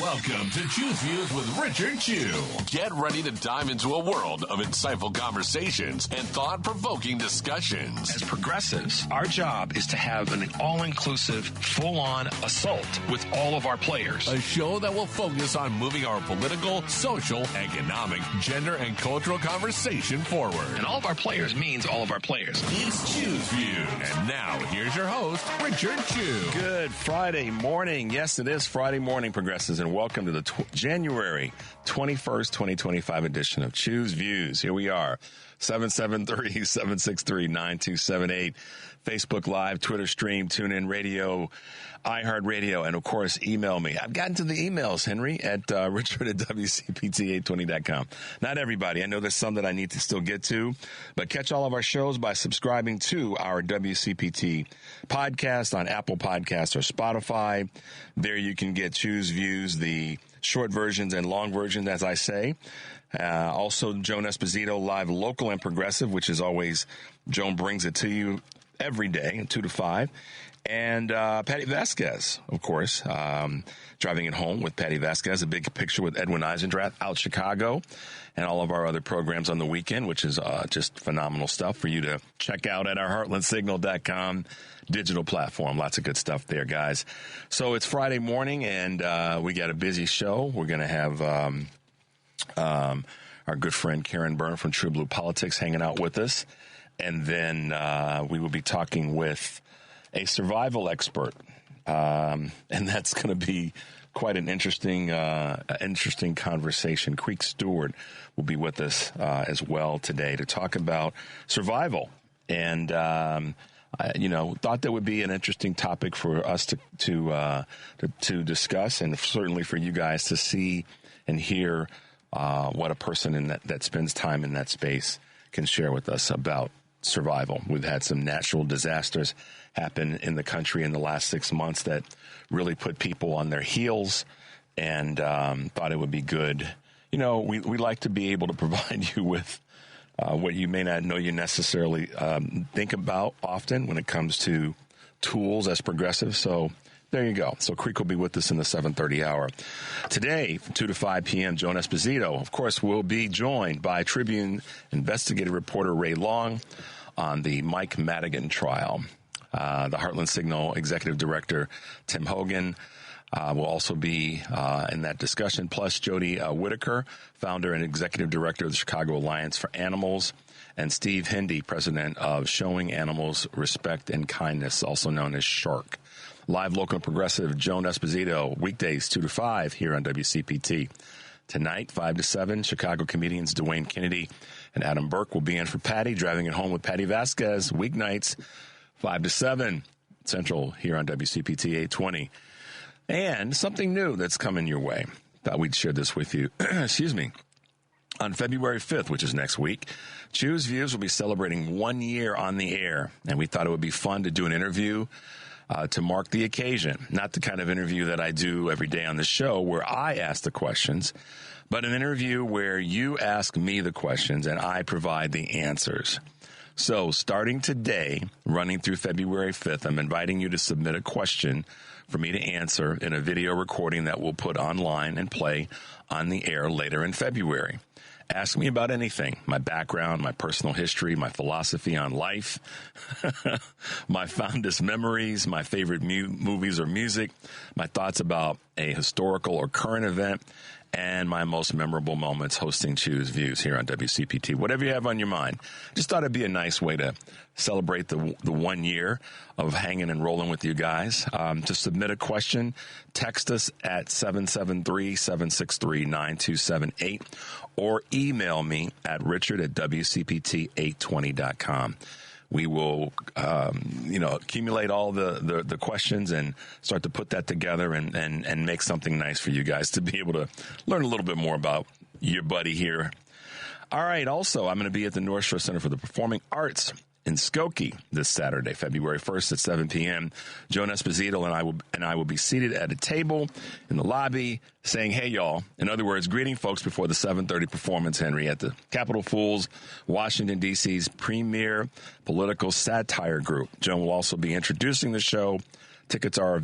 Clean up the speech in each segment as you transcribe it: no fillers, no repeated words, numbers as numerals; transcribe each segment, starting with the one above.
Welcome to Choose Views with Richard Chew. Get ready to dive into a world of insightful conversations and thought-provoking discussions. As progressives, our job is to have an all-inclusive, full-on assault with all of our players. A show that will focus on moving our political, social, economic, gender, and cultural conversation forward. And all of our players means all of our players. It's Choose Views. And now, here's your host, Richard Chew. Good Friday morning. Yes, it is Friday morning, progressives, and welcome to the January 21st, 2025 edition of Choose Views. Here we are, 773-763-9278, Facebook Live, Twitter stream, TuneIn Radio, iHeartRadio, and of course, email me. I've gotten to the emails, Henry, at Richard at WCPT820.com. Not everybody. I know there's some that I need to still get to, but catch all of our shows by subscribing to our WCPT podcast on Apple Podcasts or Spotify. There you can get Choose Views, the short versions and long versions, as I say. Also, Joan Esposito, live, local, and progressive, which is always, Joan brings it to you every day, 2 to 5. And Patty Vasquez, of course, driving it home with Patty Vasquez, a big picture with Edwin Eisendrath out Chicago, and all of our other programs on the weekend, which is just phenomenal stuff for you to check out at our heartlandsignal.com digital platform. Lots of good stuff there, guys. So it's Friday morning, and we got a busy show. We're going to have our good friend Karen Byrne from True Blue Politics hanging out with us. And then we will be talking with a survival expert. And that's going to be quite an interesting conversation. Creek Stewart will be with us as well today to talk about survival. And, thought that would be an interesting topic for us to discuss, and certainly for you guys to see and hear what a person in that spends time in that space can share with us about survival. We've had some natural disasters happen in the country in the last 6 months that really put people on their heels, and thought it would be good. We like to be able to provide you with what you may not know you necessarily think about often when it comes to tools as progressive. So there you go. So Creek will be with us in the 7:30 hour. Today, from 2 to 5 p.m., Joan Esposito, of course, will be joined by Tribune investigative reporter Ray Long on the Mike Madigan trial. The Heartland Signal executive director, Tim Hogan, will also be in that discussion, plus Jody Whitaker, founder and executive director of the Chicago Alliance for Animals, and Steve Hindy, president of Showing Animals Respect and Kindness, also known as SHARK. Live, local, and progressive, Joan Esposito, weekdays 2 to 5 here on WCPT. Tonight, 5 to 7, Chicago comedians Dwayne Kennedy and Adam Burke will be in for Patty, driving it home with Patty Vasquez, weeknights, 5 to 7 Central here on WCPT 820. And something new that's coming your way. Thought we'd share this with you. Excuse me. On February 5th, which is next week, Choose Views will be celebrating 1 year on the air. And we thought it would be fun to do an interview to mark the occasion. Not the kind of interview that I do every day on the show where I ask the questions, but an interview where you ask me the questions and I provide the answers. So starting today, running through February 5th, I'm inviting you to submit a question for me to answer in a video recording that we'll put online and play on the air later in February. Ask me about anything, my background, my personal history, my philosophy on life, my fondest memories, my favorite movies or music, my thoughts about a historical or current event, and my most memorable moments hosting Choose Views here on WCPT. Whatever you have on your mind. Just thought it'd be a nice way to celebrate the 1 year of hanging and rolling with you guys. To submit a question, text us at 773-763-9278 or email me at richard@wcpt820.com. We will, accumulate all the questions and start to put that together and make something nice for you guys to be able to learn a little bit more about your buddy here. All right. Also, I'm going to be at the North Shore Center for the Performing Arts in Skokie this Saturday, February 1st at 7 p.m. Joan Esposito and I will be seated at a table in the lobby saying, hey, y'all. In other words, greeting folks before the 7:30 performance, Henry, at the Capitol Fools, Washington, D.C.'s premier political satire group. Joan will also be introducing the show, Tickets are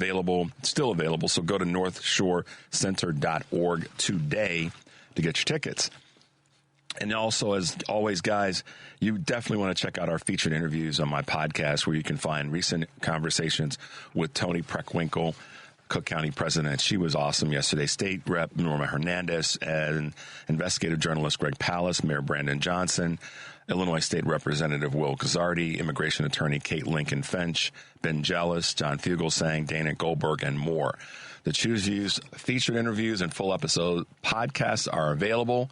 still available, so go to northshorecenter.org today to get your tickets. And also, as always, guys, you definitely want to check out our featured interviews on my podcast, where you can find recent conversations with Toni Preckwinkle, Cook County President. She was awesome yesterday. State Rep Norma Hernandez and investigative journalist Greg Palast, Mayor Brandon Johnson, Illinois State Representative Will Guzzardi, immigration attorney Kate Lincoln Finch, Ben Jealous, John Fugelsang, Dana Goldberg, and more. The Choose Views featured interviews and full episode podcasts are available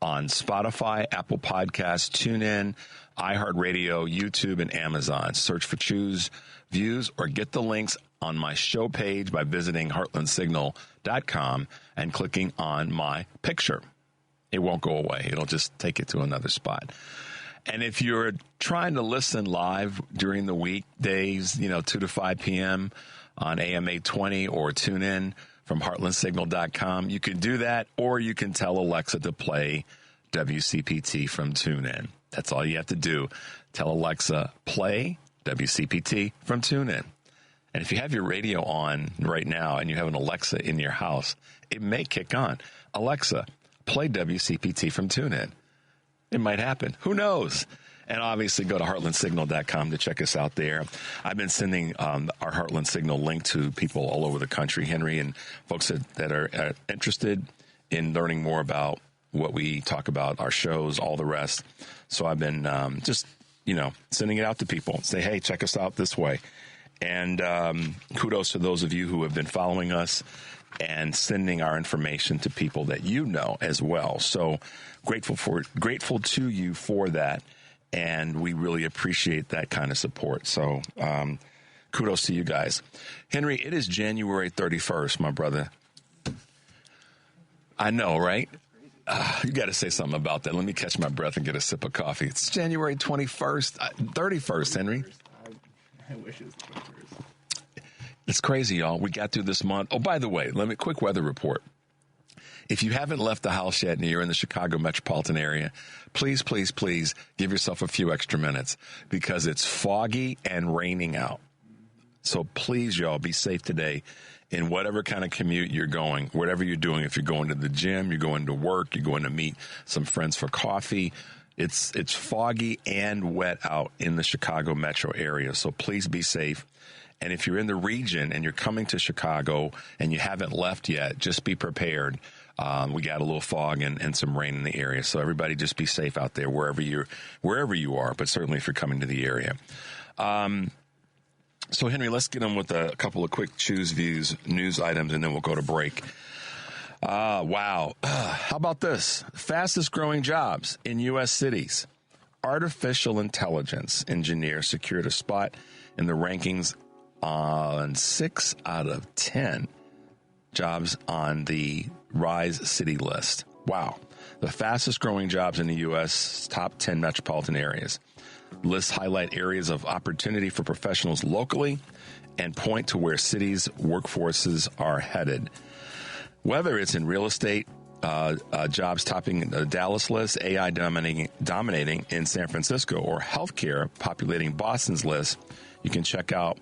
on Spotify, Apple Podcasts, TuneIn, iHeartRadio, YouTube, and Amazon. Search for Choose Views or get the links on my show page by visiting heartlandsignal.com and clicking on my picture. It won't go away. It'll just take it to another spot. And if you're trying to listen live during the weekdays, 2 to 5 p.m. on AM 820 or tune in from heartlandsignal.com, you can do that, or you can tell Alexa to play WCPT from TuneIn. That's all you have to do. Tell Alexa, play WCPT from TuneIn. And if you have your radio on right now and you have an Alexa in your house, it may kick on. Alexa, play WCPT from TuneIn. It might happen. Who knows? And obviously go to heartlandsignal.com to check us out there. I've been sending our Heartland Signal link to people all over the country, Henry, and folks that are interested in learning more about what we talk about, our shows, all the rest. So I've been sending it out to people. Say, hey, check us out this way. And kudos to those of you who have been following us and sending our information to people that you know as well. So grateful to you for that. And we really appreciate that kind of support. So kudos to you guys. Henry, it is January 31st, my brother. I know, right? You got to say something about that. Let me catch my breath and get a sip of coffee. It's January 21st, 31st, Henry. I wish it was the 21st. It's crazy, y'all. We got through this month. Oh, by the way, quick weather report. If you haven't left the house yet and you're in the Chicago metropolitan area, please, please, please give yourself a few extra minutes because it's foggy and raining out. So please, y'all, be safe today in whatever kind of commute you're going, whatever you're doing. If you're going to the gym, you're going to work, you're going to meet some friends for coffee. It's foggy and wet out in the Chicago metro area. So please be safe. And if you're in the region and you're coming to Chicago and you haven't left yet, just be prepared. We got a little fog and some rain in the area. So everybody just be safe out there wherever you are, but certainly if you're coming to the area. So Henry, let's get on with a couple of quick Choose Views news items and then we'll go to break. Wow. How about this? Fastest growing jobs in U.S. cities. Artificial intelligence engineer secured a spot in the rankings on 6 out of 10 jobs on the Rise City list. Wow. The fastest growing jobs in the U.S. top 10 metropolitan areas. Lists highlight areas of opportunity for professionals locally and point to where cities' workforces are headed. Whether it's in real estate, jobs topping the Dallas list, AI dominating in San Francisco, or healthcare populating Boston's list, you can check out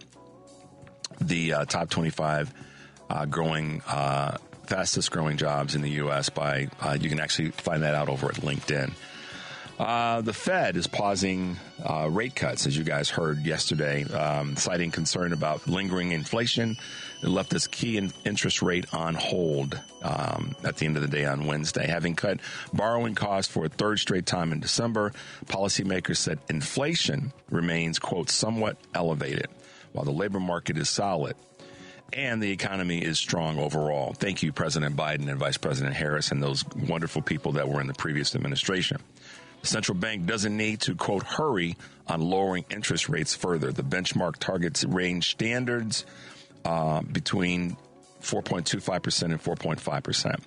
the top 25 fastest growing jobs in the U.S. you can actually find that out over at LinkedIn. The Fed is pausing rate cuts, as you guys heard yesterday, citing concern about lingering inflation. It left its key interest rate on hold at the end of the day on Wednesday. Having cut borrowing costs for a third straight time in December, policymakers said inflation remains, quote, somewhat elevated, while the labor market is solid and the economy is strong overall. Thank you, President Biden and Vice President Harris and those wonderful people that were in the previous administration. The central bank doesn't need to, quote, hurry on lowering interest rates further. The benchmark targets range standards between 4.25% and 4.5%.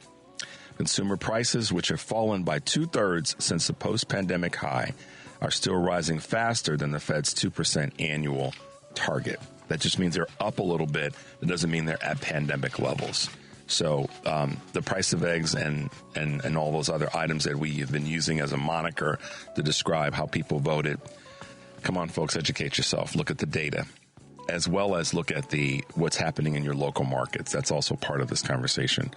Consumer prices, which have fallen by 2/3 since the post-pandemic high, are still rising faster than the Fed's 2% annual target. That just means they're up a little bit. It doesn't mean they're at pandemic levels. So the price of eggs and all those other items that we have been using as a moniker to describe how people voted. Come on, folks, educate yourself. Look at the data. as well as look at what's happening in your local markets. That's also part of this conversation.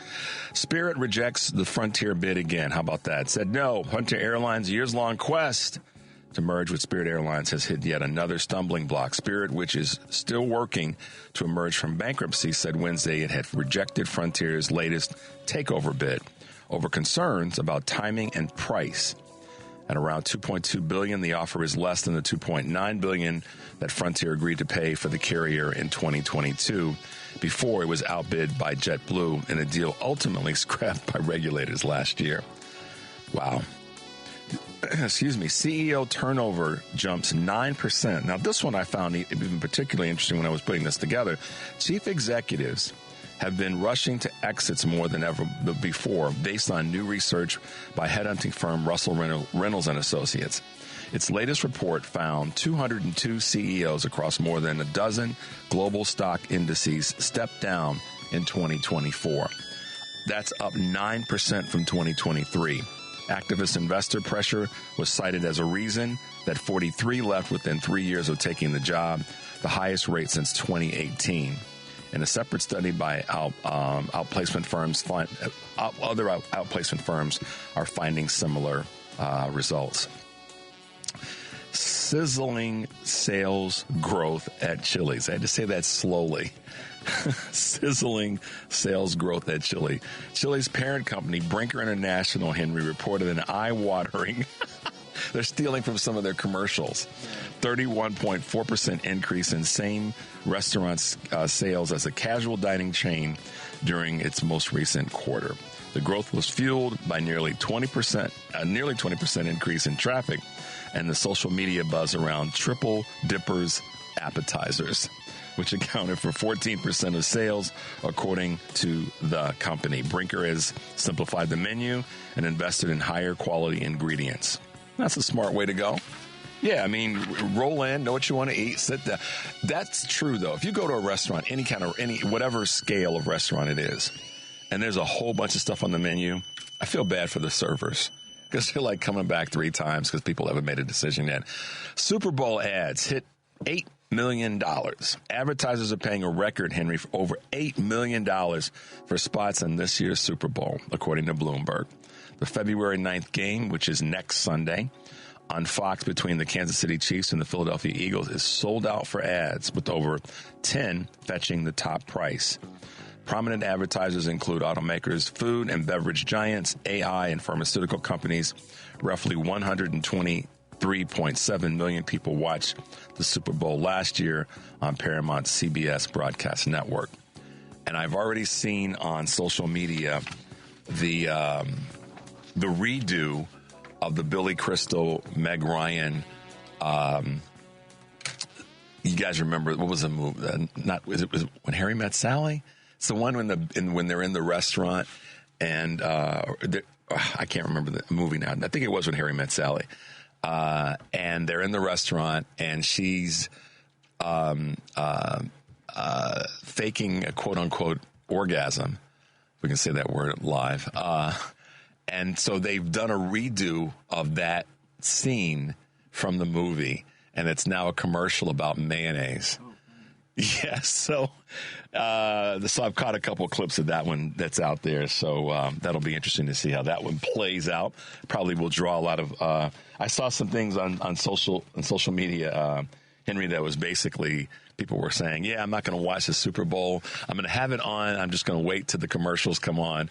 Spirit rejects the Frontier bid again. How about that? Said no. Frontier Airlines' years-long quest to merge with Spirit Airlines has hit yet another stumbling block. Spirit, which is still working to emerge from bankruptcy, said Wednesday it had rejected Frontier's latest takeover bid over concerns about timing and price. At around $2.2 billion, the offer is less than the $2.9 billion that Frontier agreed to pay for the carrier in 2022 before it was outbid by JetBlue in a deal ultimately scrapped by regulators last year. Wow. Excuse me. CEO turnover jumps 9%. Now, this one I found even particularly interesting when I was putting this together. Chief executives have been rushing to exits more than ever before, based on new research by headhunting firm Russell Reynolds and Associates. Its latest report found 202 CEOs across more than a dozen global stock indices stepped down in 2024. That's up 9% from 2023. Activist investor pressure was cited as a reason that 43 left within 3 years of taking the job, the highest rate since 2018. In a separate study by outplacement firms, other outplacement firms are finding similar results. Sizzling sales growth at Chili's. I had to say that slowly. Sizzling sales growth at Chili's. Chili's parent company, Brinker International, Henry, reported an eye-watering they're stealing from some of their commercials. 31.4% increase in same restaurant sales as a casual dining chain during its most recent quarter. The growth was fueled by nearly 20% increase in traffic and the social media buzz around Triple Dippers appetizers, which accounted for 14% of sales, according to the company. Brinker has simplified the menu and invested in higher quality ingredients. That's a smart way to go. Yeah, I mean, roll in, know what you want to eat, sit down. That's true, though. If you go to a restaurant, whatever scale of restaurant it is, and there's a whole bunch of stuff on the menu, I feel bad for the servers because they're like coming back 3 times because people haven't made a decision yet. Super Bowl ads hit $8 million. Advertisers are paying a record, Henry, for over $8 million for spots in this year's Super Bowl, according to Bloomberg. The February 9th game, which is next Sunday, on Fox between the Kansas City Chiefs and the Philadelphia Eagles, is sold out for ads, with over 10 fetching the top price. Prominent advertisers include automakers, food and beverage giants, AI, and pharmaceutical companies. Roughly 123.7 million people watched the Super Bowl last year on Paramount's CBS broadcast network. And I've already seen on social media the redo of the Billy Crystal, Meg Ryan. You guys remember, what was the movie? Was it When Harry Met Sally? It's the one when they're in the restaurant and I can't remember the movie now. I think it was When Harry Met Sally. And they're in the restaurant and she's faking a quote unquote orgasm. We can say that word live. And so they've done a redo of that scene from the movie, and it's now a commercial about mayonnaise. Yes, so I've caught a couple of clips of that one that's out there, so that'll be interesting to see how that one plays out. Probably will draw a lot of. I saw some things on social media, Henry, that was basically people were saying, "Yeah, I'm not going to watch the Super Bowl. I'm going to have it on. I'm just going to wait till the commercials come on."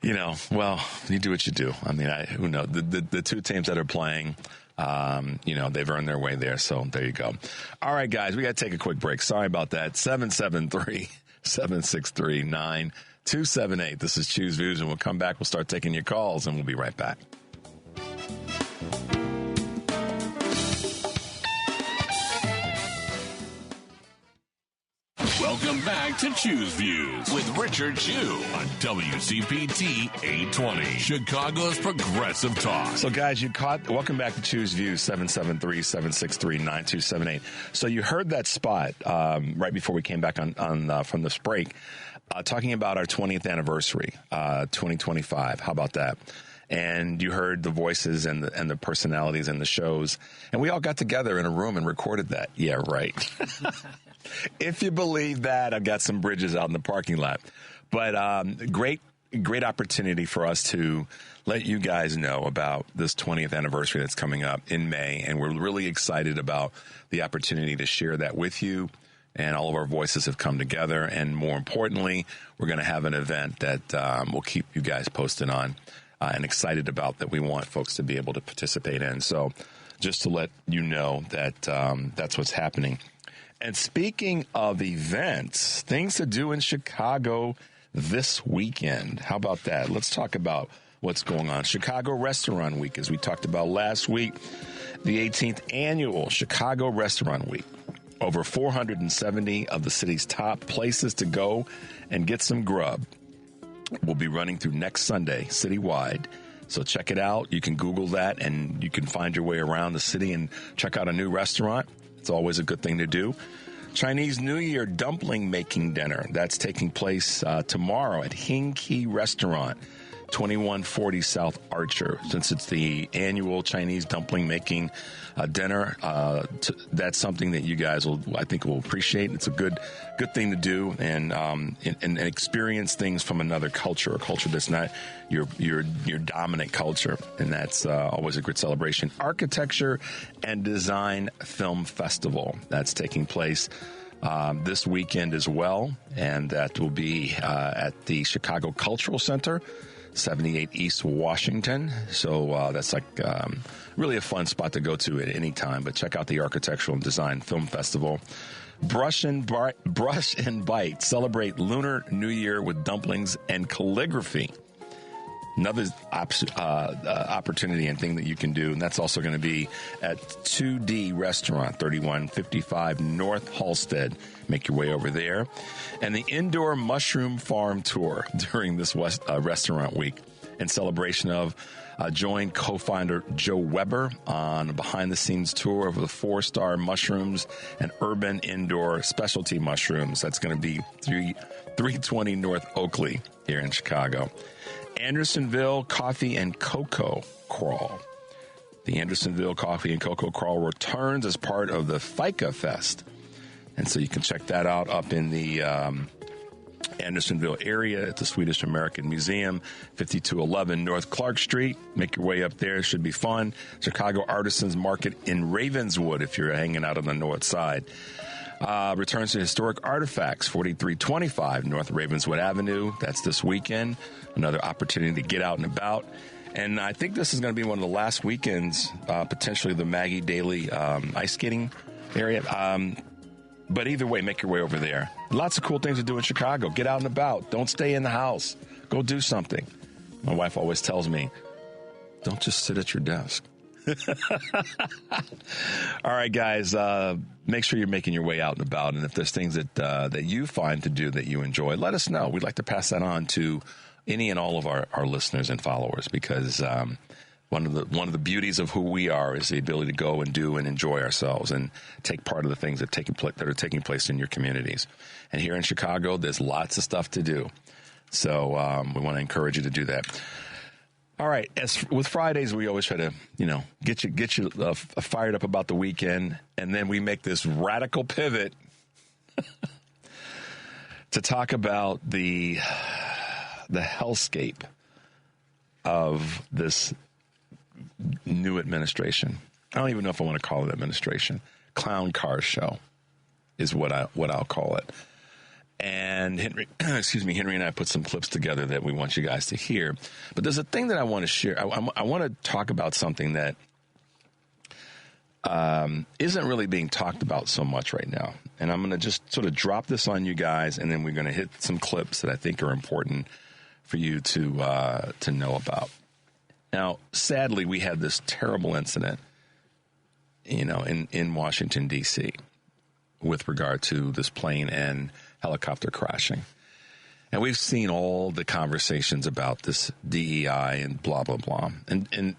You know, well, you do what you do. I mean, who knows? The two teams that are playing. They've earned their way there. So there you go. All right, guys, we got to take a quick break. Sorry about that. 773-763-9278. This is Choose Views, and we'll come back. We'll start taking your calls, and we'll be right back. Welcome back to Choose Views with Richard Chu on WCPT 820, Chicago's Progressive Talk. So, guys, welcome back to Choose Views, 773-763-9278. So you heard that spot right before we came back on from this break, talking about our 20th anniversary, 2025. How about that? And you heard the voices and the personalities and the shows, and we all got together in a room and recorded that. Yeah, right. If you believe that, I've got some bridges out in the parking lot. But great opportunity for us to let you guys know about this 20th anniversary that's coming up in May. And we're really excited about the opportunity to share that with you. And all of our voices have come together. And more importantly, we're going to have an event that we'll keep you guys posted on and excited about, that we want folks to be able to participate in. So just to let you know that that's what's happening. And speaking of events, things to do in Chicago this weekend. How about that? Let's talk about what's going on. Chicago Restaurant Week, as we talked about last week, the 18th annual Chicago Restaurant Week. Over 470 of the city's top places to go and get some grub will be running through next Sunday citywide. So check it out. You can Google that and you can find your way around the city and check out a new restaurant. It's always a good thing to do. Chinese New Year dumpling making dinner. That's taking place tomorrow at Hing Kee Restaurant, 2140 South Archer. Since it's the annual Chinese dumpling making dinner, that's something that you guys I think will appreciate. It's a good thing to do and experience things from another culture, a culture that's not your dominant culture, and that's always a great celebration. Architecture and Design Film Festival, that's taking place this weekend as well, and that will be at the Chicago Cultural Center, 78 East Washington. So that's like really a fun spot to go to at any time. But check out the Architectural and Design Film Festival. Brush and Bite. Celebrate Lunar New Year with dumplings and calligraphy. Another opportunity and thing that you can do, and that's also going to be at 2D Restaurant, 3155 North Halsted. Make your way over there. And the Indoor Mushroom Farm Tour during this Restaurant Week in celebration of join co-founder Joe Weber on a behind-the-scenes tour of the 4-star mushrooms and urban indoor specialty mushrooms. That's going to be 320 North Oakley here in Chicago. Andersonville Coffee and Cocoa Crawl. The Andersonville Coffee and Cocoa Crawl returns as part of the FICA Fest. And so you can check that out up in the Andersonville area at the Swedish American Museum, 5211 North Clark Street. Make your way up there. It should be fun. Chicago Artisans Market in Ravenswood if you're hanging out on the north side. Returns to Historic Artifacts, 4325 North Ravenswood Avenue. That's this weekend. Another opportunity to get out and about. And I think this is going to be one of the last weekends, potentially the Maggie Daly ice skating area. But either way, make your way over there. Lots of cool things to do in Chicago. Get out and about. Don't stay in the house. Go do something. My wife always tells me, don't just sit at your desk. All right, guys, make sure you're making your way out and about. And if there's things that you find to do that you enjoy, let us know. We'd like to pass that on to any and all of our listeners and followers, because one of the beauties of who we are is the ability to go and do and enjoy ourselves and take part of the things that are taking place in your communities. And here in Chicago, there's lots of stuff to do. So we want to encourage you to do that. All right. As with Fridays, we always try to, get you fired up about the weekend, and then we make this radical pivot to talk about the hellscape of this new administration. I don't even know if I want to call it administration. Clown car show is what I'll call it. And Henry and I put some clips together that we want you guys to hear. But there's a thing that I want to share. I want to talk about something that isn't really being talked about so much right now. And I'm going to just sort of drop this on you guys, and then we're going to hit some clips that I think are important for you to know about. Now, sadly, we had this terrible incident, in Washington, D.C. with regard to this plane and helicopter crashing. And we've seen all the conversations about this DEI and blah, blah, blah. And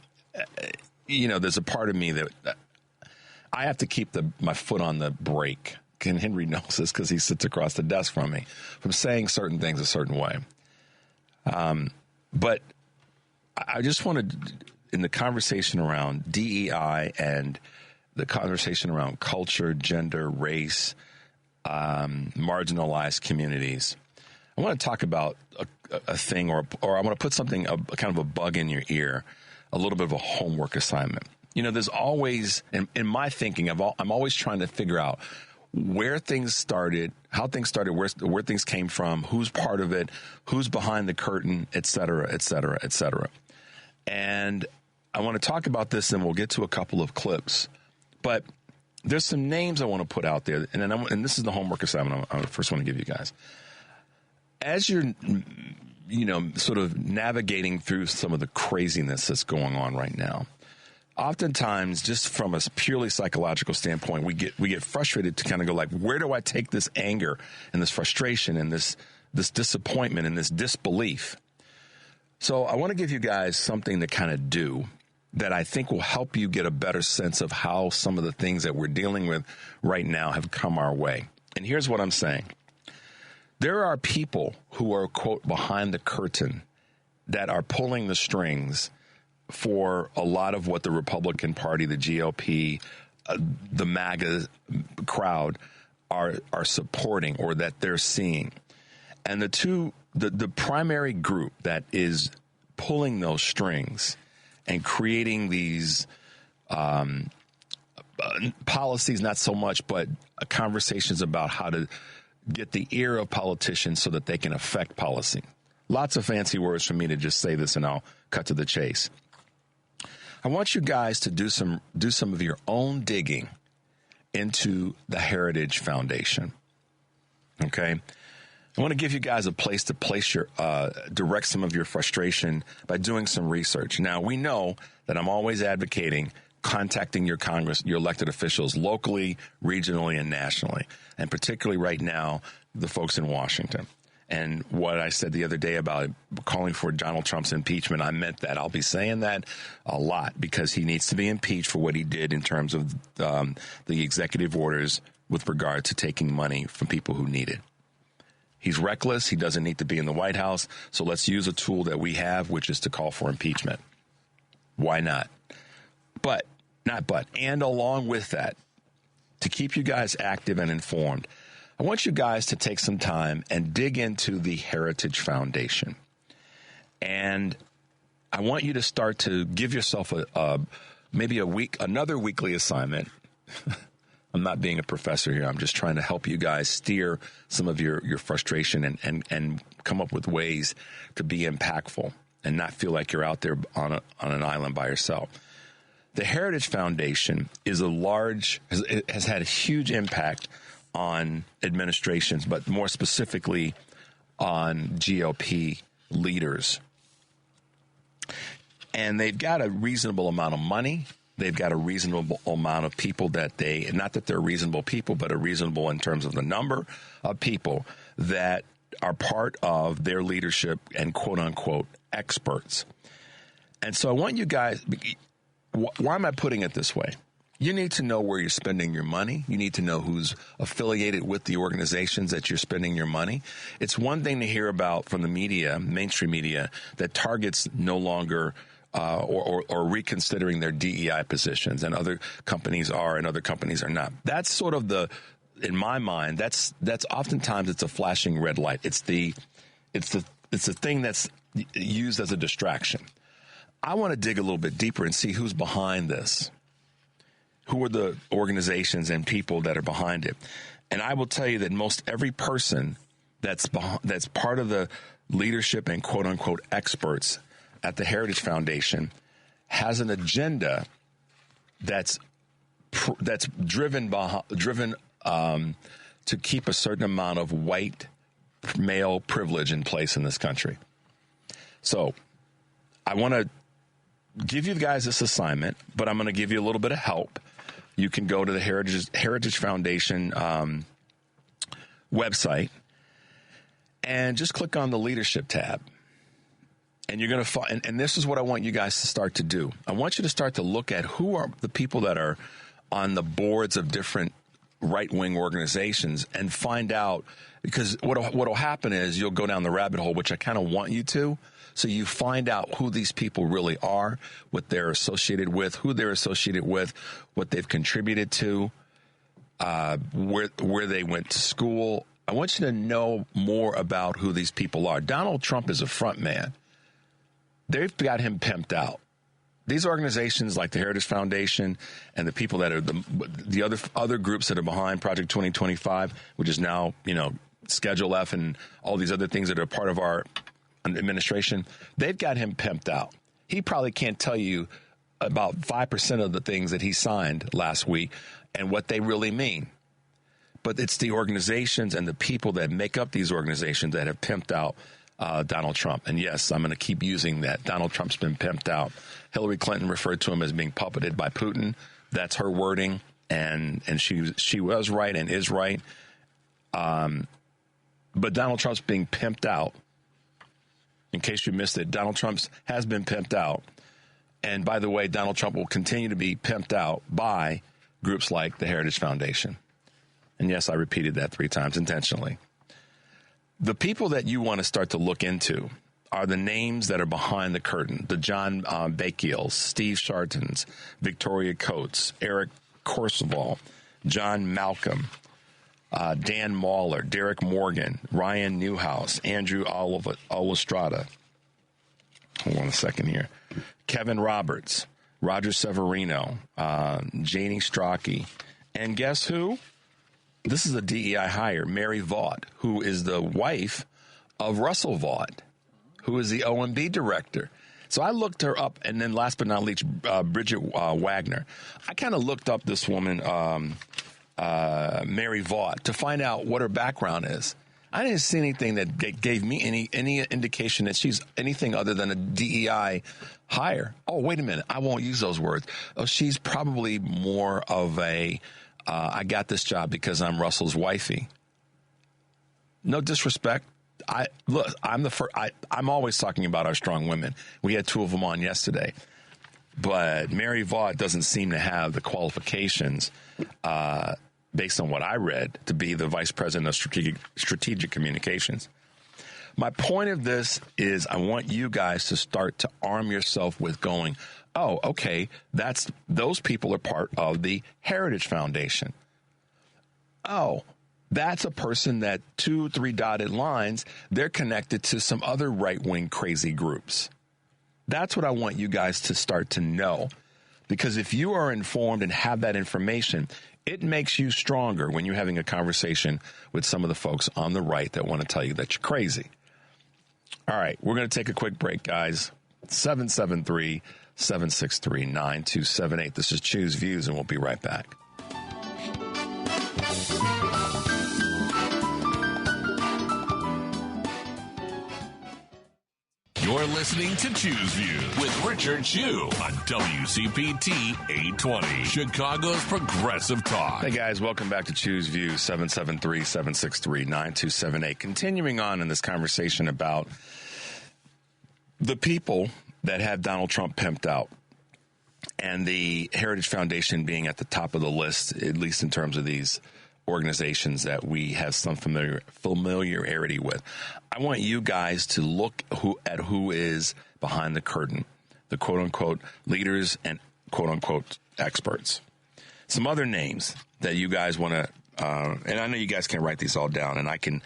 there's a part of me that I have to keep my foot on the brake. And Henry knows this because he sits across the desk from me, from saying certain things a certain way. But I just wanted, in the conversation around DEI and the conversation around culture, gender, race, marginalized communities. I want to talk about a thing, or I want to put something, kind of a bug in your ear, a little bit of a homework assignment. You know, there's always, in my thinking, I'm always trying to figure out where things started, how things started, where things came from, who's part of it, who's behind the curtain, et cetera, et cetera, et cetera. And I want to talk about this, and we'll get to a couple of clips. But there's some names I want to put out there, and this is the homework assignment I first want to give you guys. As you're, sort of navigating through some of the craziness that's going on right now, oftentimes, just from a purely psychological standpoint, we get frustrated to kind of go like, where do I take this anger and this frustration and this disappointment and this disbelief? So I want to give you guys something to kind of do that I think will help you get a better sense of how some of the things that we're dealing with right now have come our way. And here's what I'm saying. There are people who are, quote, behind the curtain that are pulling the strings for a lot of what the Republican Party, the GOP, the MAGA crowd are supporting, or that they're seeing. And the primary group that is pulling those strings and creating these policies, not so much, but conversations about how to get the ear of politicians so that they can affect policy. Lots of fancy words for me to just say this, and I'll cut to the chase. I want you guys to do some of your own digging into the Heritage Foundation. Okay? I want to give you guys a place to direct some of your frustration by doing some research. Now, we know that I'm always advocating contacting your Congress, your elected officials locally, regionally, and nationally, and particularly right now, the folks in Washington. And what I said the other day about calling for Donald Trump's impeachment, I meant that. I'll be saying that a lot because he needs to be impeached for what he did in terms of the executive orders with regard to taking money from people who need it. He's reckless. He doesn't need to be in the White House. So let's use a tool that we have, which is to call for impeachment. Why not? And along with that, to keep you guys active and informed, I want you guys to take some time and dig into the Heritage Foundation. And I want you to start to give yourself another weekly assignment. I'm not being a professor here. I'm just trying to help you guys steer some of your frustration and come up with ways to be impactful and not feel like you're out there on an island by yourself. The Heritage Foundation has had a huge impact on administrations, but more specifically on GOP leaders. And they've got a reasonable amount of money. They've got a reasonable amount of people not that they're reasonable people, but are reasonable in terms of the number of people that are part of their leadership and quote unquote experts. And so I want you guys, why am I putting it this way? You need to know where you're spending your money. You need to know who's affiliated with the organizations that you're spending your money. It's one thing to hear about from the media, mainstream media, that Target's no longer or reconsidering their DEI positions, and other companies are and other companies are not. That's sort of in my mind, that's oftentimes it's a flashing red light. It's the thing that's used as a distraction. I want to dig a little bit deeper and see who's behind this. Who are the organizations and people that are behind it? And I will tell you that most every person that's part of the leadership and quote unquote experts at the Heritage Foundation has an agenda that's driven to keep a certain amount of white male privilege in place in this country. So I want to give you guys this assignment, but I'm going to give you a little bit of help. You can go to the Heritage Foundation website and just click on the leadership tab. And you're going to find, and this is what I want you guys to start to do. I want you to start to look at who are the people that are on the boards of different right-wing organizations and find out, because what'll happen is you'll go down the rabbit hole, which I kind of want you to. So you find out who these people really are, what they're associated with, who they're associated with, what they've contributed to. where they went to school. I want you to know more about who these people are. Donald Trump is a front man. They've got him pimped out. These organizations like the Heritage Foundation and the people that are the other groups that are behind Project 2025, which is now, Schedule F and all these other things that are part of our administration, they've got him pimped out. He probably can't tell you about 5% of the things that he signed last week and what they really mean. But it's the organizations and the people that make up these organizations that have pimped out Donald Trump. And yes, I'm going to keep using that. Donald Trump's been pimped out. Hillary Clinton referred to him as being puppeted by Putin. That's her wording, and she was right and is right. But Donald Trump's being pimped out. In case you missed it, Donald Trump has been pimped out. And by the way, Donald Trump will continue to be pimped out by groups like the Heritage Foundation. And yes, I repeated that 3 times intentionally. The people that you want to start to look into are the names that are behind the curtain. The John Bakiels, Steve Chartons, Victoria Coates, Eric Corsoval, John Malcolm, Dan Mahler, Derek Morgan, Ryan Newhouse, Andrew Olistrada. Hold on a second here. Kevin Roberts, Roger Severino, Janie Strachey, and guess who? This is a DEI hire, Mary Vaught, who is the wife of Russell Vaught, who is the OMB director. So I looked her up, and then last but not least, Bridget Wagner. I kind of looked up this woman, Mary Vaught, to find out what her background is. I didn't see anything that gave me any indication that she's anything other than a DEI hire. Oh, wait a minute. I won't use those words. Oh, she's probably more of a, I got this job because I'm Russell's wifey. No disrespect. I'm always talking about our strong women. We had 2 of them on yesterday. But Mary Vaught doesn't seem to have the qualifications, based on what I read, to be the vice president of strategic communications. My point of this is I want you guys to start to arm yourself with going, oh, okay, those people are part of the Heritage Foundation. Oh, that's a person that 2, 3 dotted lines, they're connected to some other right-wing crazy groups. That's what I want you guys to start to know. Because if you are informed and have that information, it makes you stronger when you're having a conversation with some of the folks on the right that want to tell you that you're crazy. All right, we're going to take a quick break, guys. 773-763-9278. This is Choose Views, and we'll be right back. You're listening to Choose Views with Richard Chu on WCPT 820, Chicago's Progressive Talk. Hey, guys, welcome back to Choose Views, 773-763-9278. Continuing on in this conversation about the people that have Donald Trump pimped out and the Heritage Foundation being at the top of the list, at least in terms of these organizations that we have some familiarity with. I want you guys to look at who is behind the curtain, the quote-unquote leaders and quote-unquote experts. Some other names that you guys want to, and I know you guys can write these all down, and I can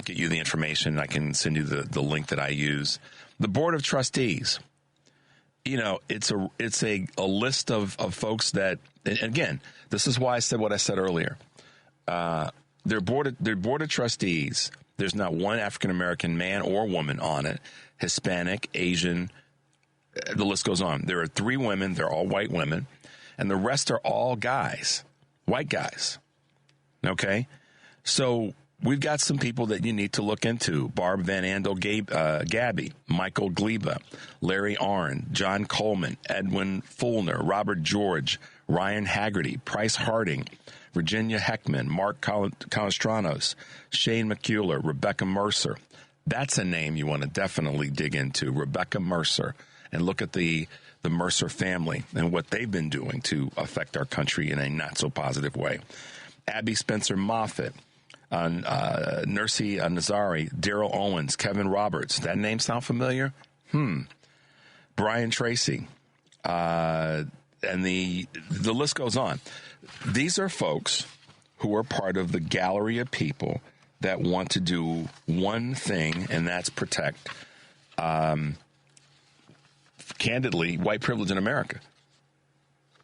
get you the information. I can send you the link that I use. The Board of Trustees. You know, it's a list of folks that, and again, this is why I said what I said earlier. Their board of trustees, there's not one African-American man or woman on it, Hispanic, Asian, the list goes on. There are 3 women, they're all white women, and the rest are all guys, white guys. Okay? So we've got some people that you need to look into. Barb Van Andel Gabby, Michael Gleba, Larry Arnn, John Coleman, Edwin Fulner, Robert George, Ryan Haggerty, Price Harding, Virginia Heckman, Mark Calestranos, Shane McCuller, Rebecca Mercer. That's a name you want to definitely dig into, Rebecca Mercer, and look at the Mercer family and what they've been doing to affect our country in a not-so-positive way. Abby Spencer Moffitt, Nursey Nazari, Daryl Owens, Kevin Roberts. That name sound familiar? Brian Tracy. And the list goes on. These are folks who are part of the gallery of people that want to do one thing, and that's protect, candidly, white privilege in America.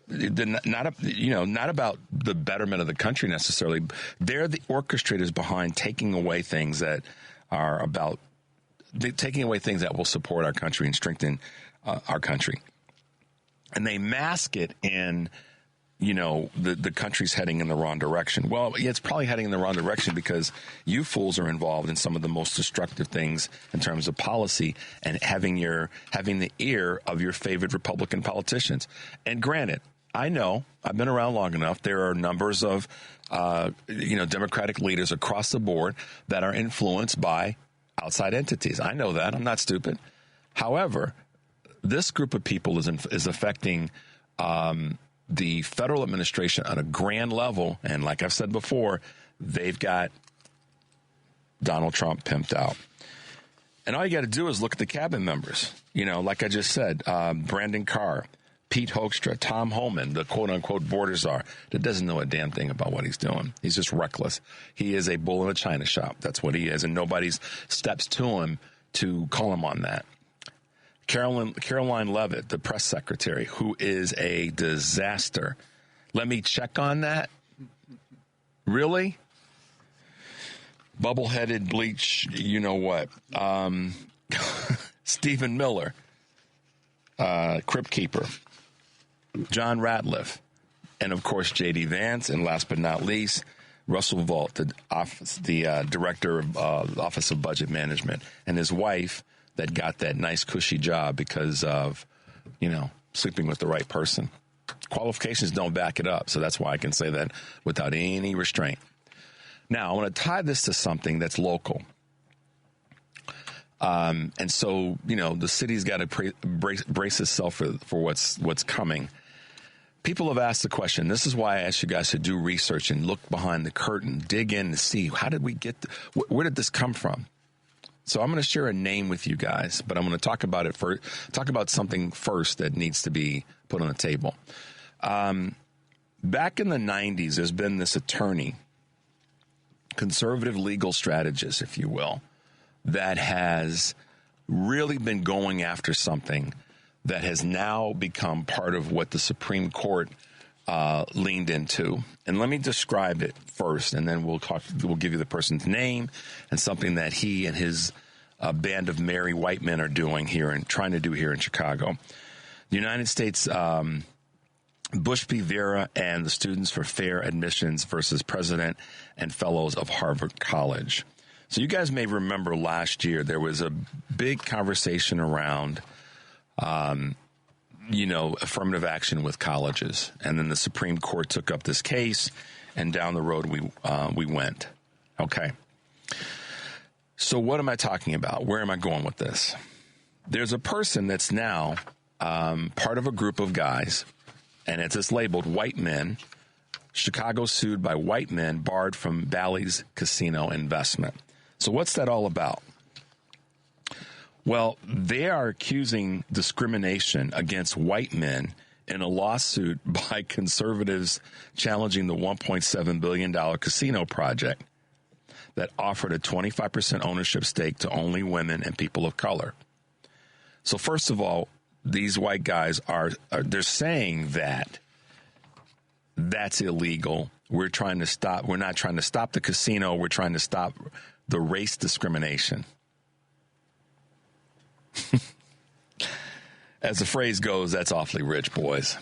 Not about the betterment of the country necessarily. They're the orchestrators behind taking away things that are about taking away things that will support our country and strengthen our country. And they mask it in, the country's heading in the wrong direction. Well, yeah, it's probably heading in the wrong direction because you fools are involved in some of the most destructive things in terms of policy and having the ear of your favorite Republican politicians. And granted, I know I've been around long enough. There are numbers of, Democratic leaders across the board that are influenced by outside entities. I know that. I'm not stupid. However, this group of people is affecting the federal administration on a grand level. And like I've said before, they've got Donald Trump pimped out. And all you got to do is look at the cabinet members. Like I just said, Brandon Carr, Pete Hoekstra, Tom Homan, the quote-unquote border czar, that doesn't know a damn thing about what he's doing. He's just reckless. He is a bull in a china shop. That's what he is, and nobody steps to him to call him on that. Caroline Leavitt, the press secretary, who is a disaster. Let me check on that. Really? Bubble-headed bleach, you know what. Stephen Miller, Crypt Keeper. John Ratliff, and of course J.D. Vance, and last but not least, Russell Vought, the director of the Office of Budget Management, and his wife that got that nice cushy job because of, sleeping with the right person. Qualifications don't back it up, so that's why I can say that without any restraint. Now, I want to tie this to something that's local. And so, the city's got to brace itself for what's coming. People have asked the question. This is why I asked you guys to do research and look behind the curtain, dig in to see how did we get, where did this come from? So I'm going to share a name with you guys, but I'm going to talk about it first. Talk about something first that needs to be put on the table. Back in the 90s, there's been this attorney, conservative legal strategist, if you will, that has really been going after something that has now become part of what the Supreme Court leaned into. And let me describe it first, and then we'll give you the person's name and something that he and his band of merry white men are doing here and trying to do here in Chicago. The United States, Bush v. Vera and the Students for Fair Admissions versus President and Fellows of Harvard College. So you guys may remember last year there was a big conversation around affirmative action with colleges. And then the Supreme Court took up this case, and down the road we went. Okay. So what am I talking about? Where am I going with this? There's a person that's now part of a group of guys, and it's just labeled white men. Chicago sued by white men barred from Bally's casino investment. So what's that all about? Well, they are accusing discrimination against white men in a lawsuit by conservatives challenging the $1.7 billion casino project that offered a 25% ownership stake to only women and people of color. So first of all, these white guys they're saying that that's illegal. We're not trying to stop the casino. We're trying to stop the race discrimination. As the phrase goes, that's awfully rich, boys.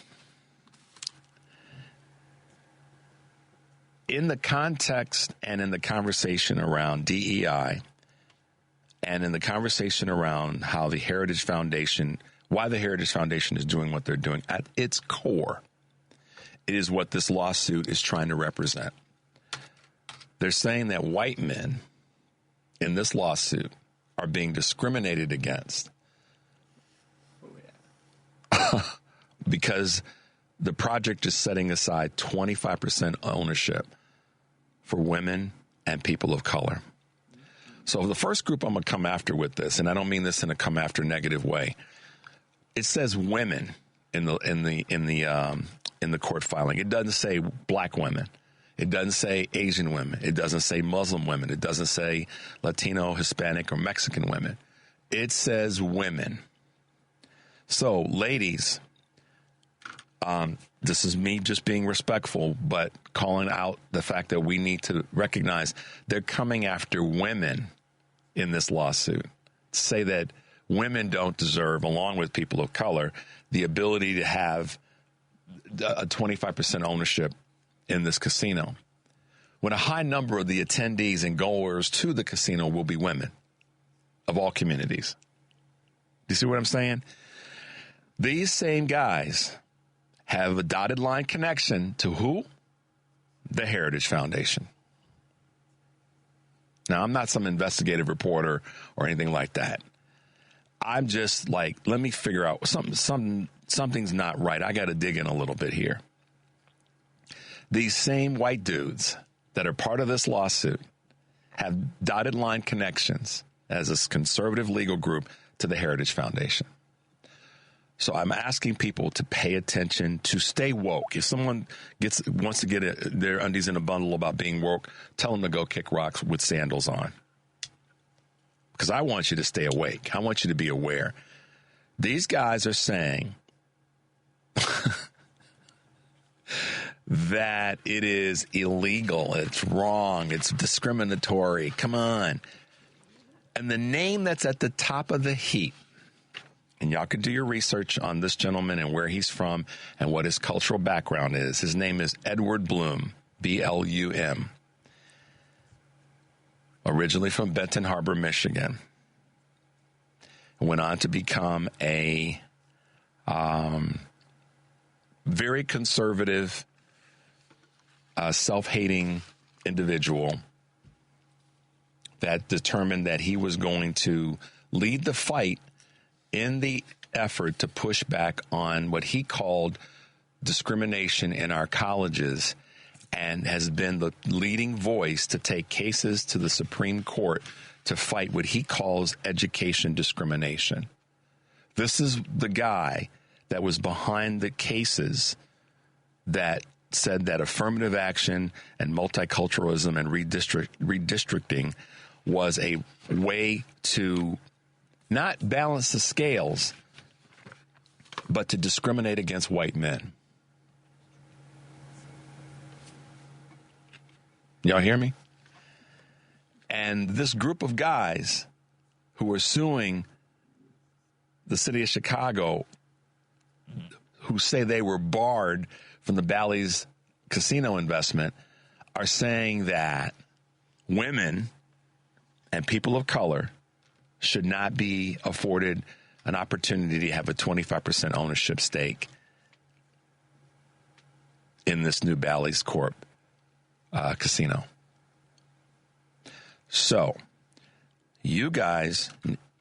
In the context and in the conversation around DEI and in the conversation around how the Heritage Foundation, why the Heritage Foundation is doing what they're doing, at its core, it is what this lawsuit is trying to represent. They're saying that white men in this lawsuit are being discriminated against because the project is setting aside 25% ownership for women and people of color. So the first group I'm going to come after with this, and I don't mean this in a come after negative way, it says women in the court filing. It doesn't say black women. It doesn't say Asian women. It doesn't say Muslim women. It doesn't say Latino, Hispanic, or Mexican women. It says women. So, ladies, this is me just being respectful, but calling out the fact that we need to recognize they're coming after women in this lawsuit. Say that women don't deserve, along with people of color, the ability to have a 25% ownership in this casino, when a high number of the attendees and goers to the casino will be women of all communities. Do you see what I'm saying? These same guys have a dotted line connection to who? The Heritage Foundation. Now, I'm not some investigative reporter or anything like that. I'm just like, let me figure out something's not right. I got to dig in a little bit here. These same white dudes that are part of this lawsuit have dotted line connections as a conservative legal group to the Heritage Foundation. So I'm asking people to pay attention, to stay woke. If someone wants to get their undies in a bundle about being woke, tell them to go kick rocks with sandals on. Because I want you to stay awake. I want you to be aware. These guys are saying that it is illegal, it's wrong, it's discriminatory. Come on. And the name that's at the top of the heap, and y'all can do your research on this gentleman and where he's from and what his cultural background is. His name is Edward Blum, B-L-U-M. Originally from Benton Harbor, Michigan. Went on to become a very conservative, self-hating individual that determined that he was going to lead the fight in the effort to push back on what he called discrimination in our colleges, and has been the leading voice to take cases to the Supreme Court to fight what he calls education discrimination. This is the guy that was behind the cases that said that affirmative action and multiculturalism and redistricting was a way to not balance the scales, but to discriminate against white men. Y'all hear me? And this group of guys who are suing the city of Chicago, who say they were barred from the Bally's casino investment, are saying that women and people of color should not be afforded an opportunity to have a 25% ownership stake in this new Bally's Corp casino. So, you guys,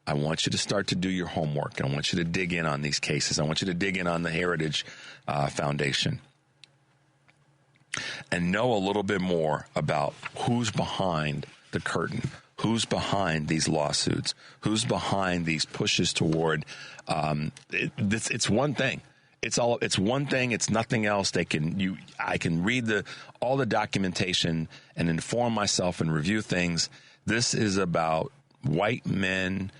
I want you to start to do your homework. I want you to dig in on these cases. I want you to dig in on the Heritage Foundation and know a little bit more about who's behind the curtain, who's behind these lawsuits, who's behind these pushes toward it's one thing. It's one thing. It's nothing else. I can read all the documentation and inform myself and review things. This is about white men.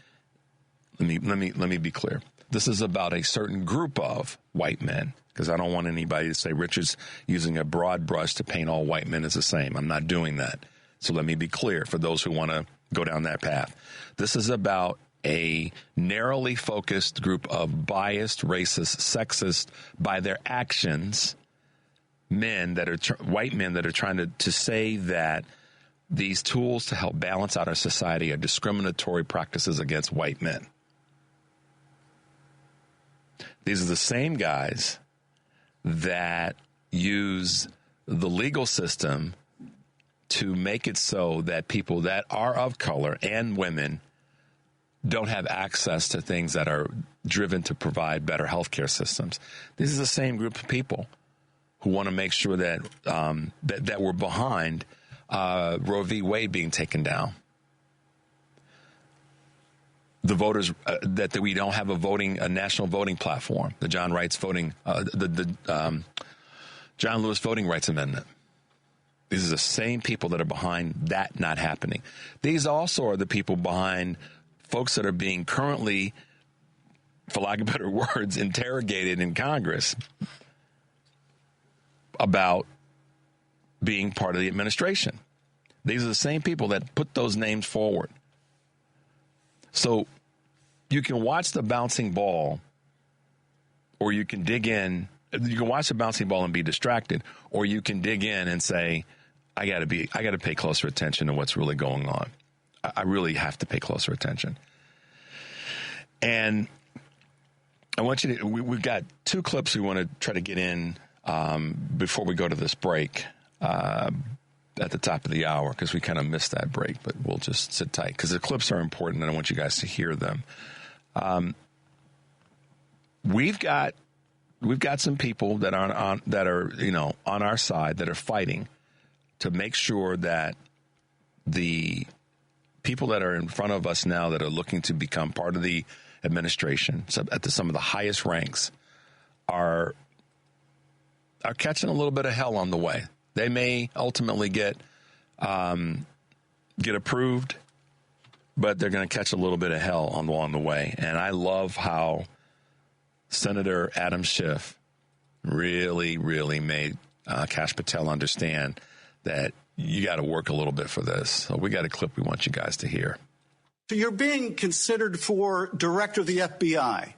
Let me be clear. This is about a certain group of white men, because I don't want anybody to say Richard's using a broad brush to paint all white men as the same. I'm not doing that. So let me be clear for those who want to go down that path. This is about a narrowly focused group of biased, racist, sexist, by their actions, men that are white men that are trying to say that these tools to help balance out our society are discriminatory practices against white men. These are the same guys that use the legal system to make it so that people that are of color and women don't have access to things that are driven to provide better healthcare systems. This is the same group of people who want to make sure that that we're behind Roe v. Wade being taken down. The voters that we don't have a national voting platform, the John Lewis Voting Rights Amendment. These are the same people that are behind that not happening. These also are the people behind folks that are being currently, for lack of better words, interrogated in Congress about being part of the administration. These are the same people that put those names forward. So you can watch the bouncing ball, or you can dig in. You can watch the bouncing ball and be distracted, or you can dig in and say, I got to pay closer attention to what's really going on. I really have to pay closer attention. And I want you to, we've got two clips we want to try to get in before we go to this break at the top of the hour, because we kind of missed that break, but we'll just sit tight because the clips are important and I want you guys to hear them. We've got some people that are on our side that are fighting to make sure that the people that are in front of us now that are looking to become part of the administration at some of the highest ranks are catching a little bit of hell on the way. They may ultimately get approved, but they're going to catch a little bit of hell along the way. And I love how Senator Adam Schiff really, really made Kash Patel understand that you got to work a little bit for this. So we got a clip we want you guys to hear. So you're being considered for director of the FBI,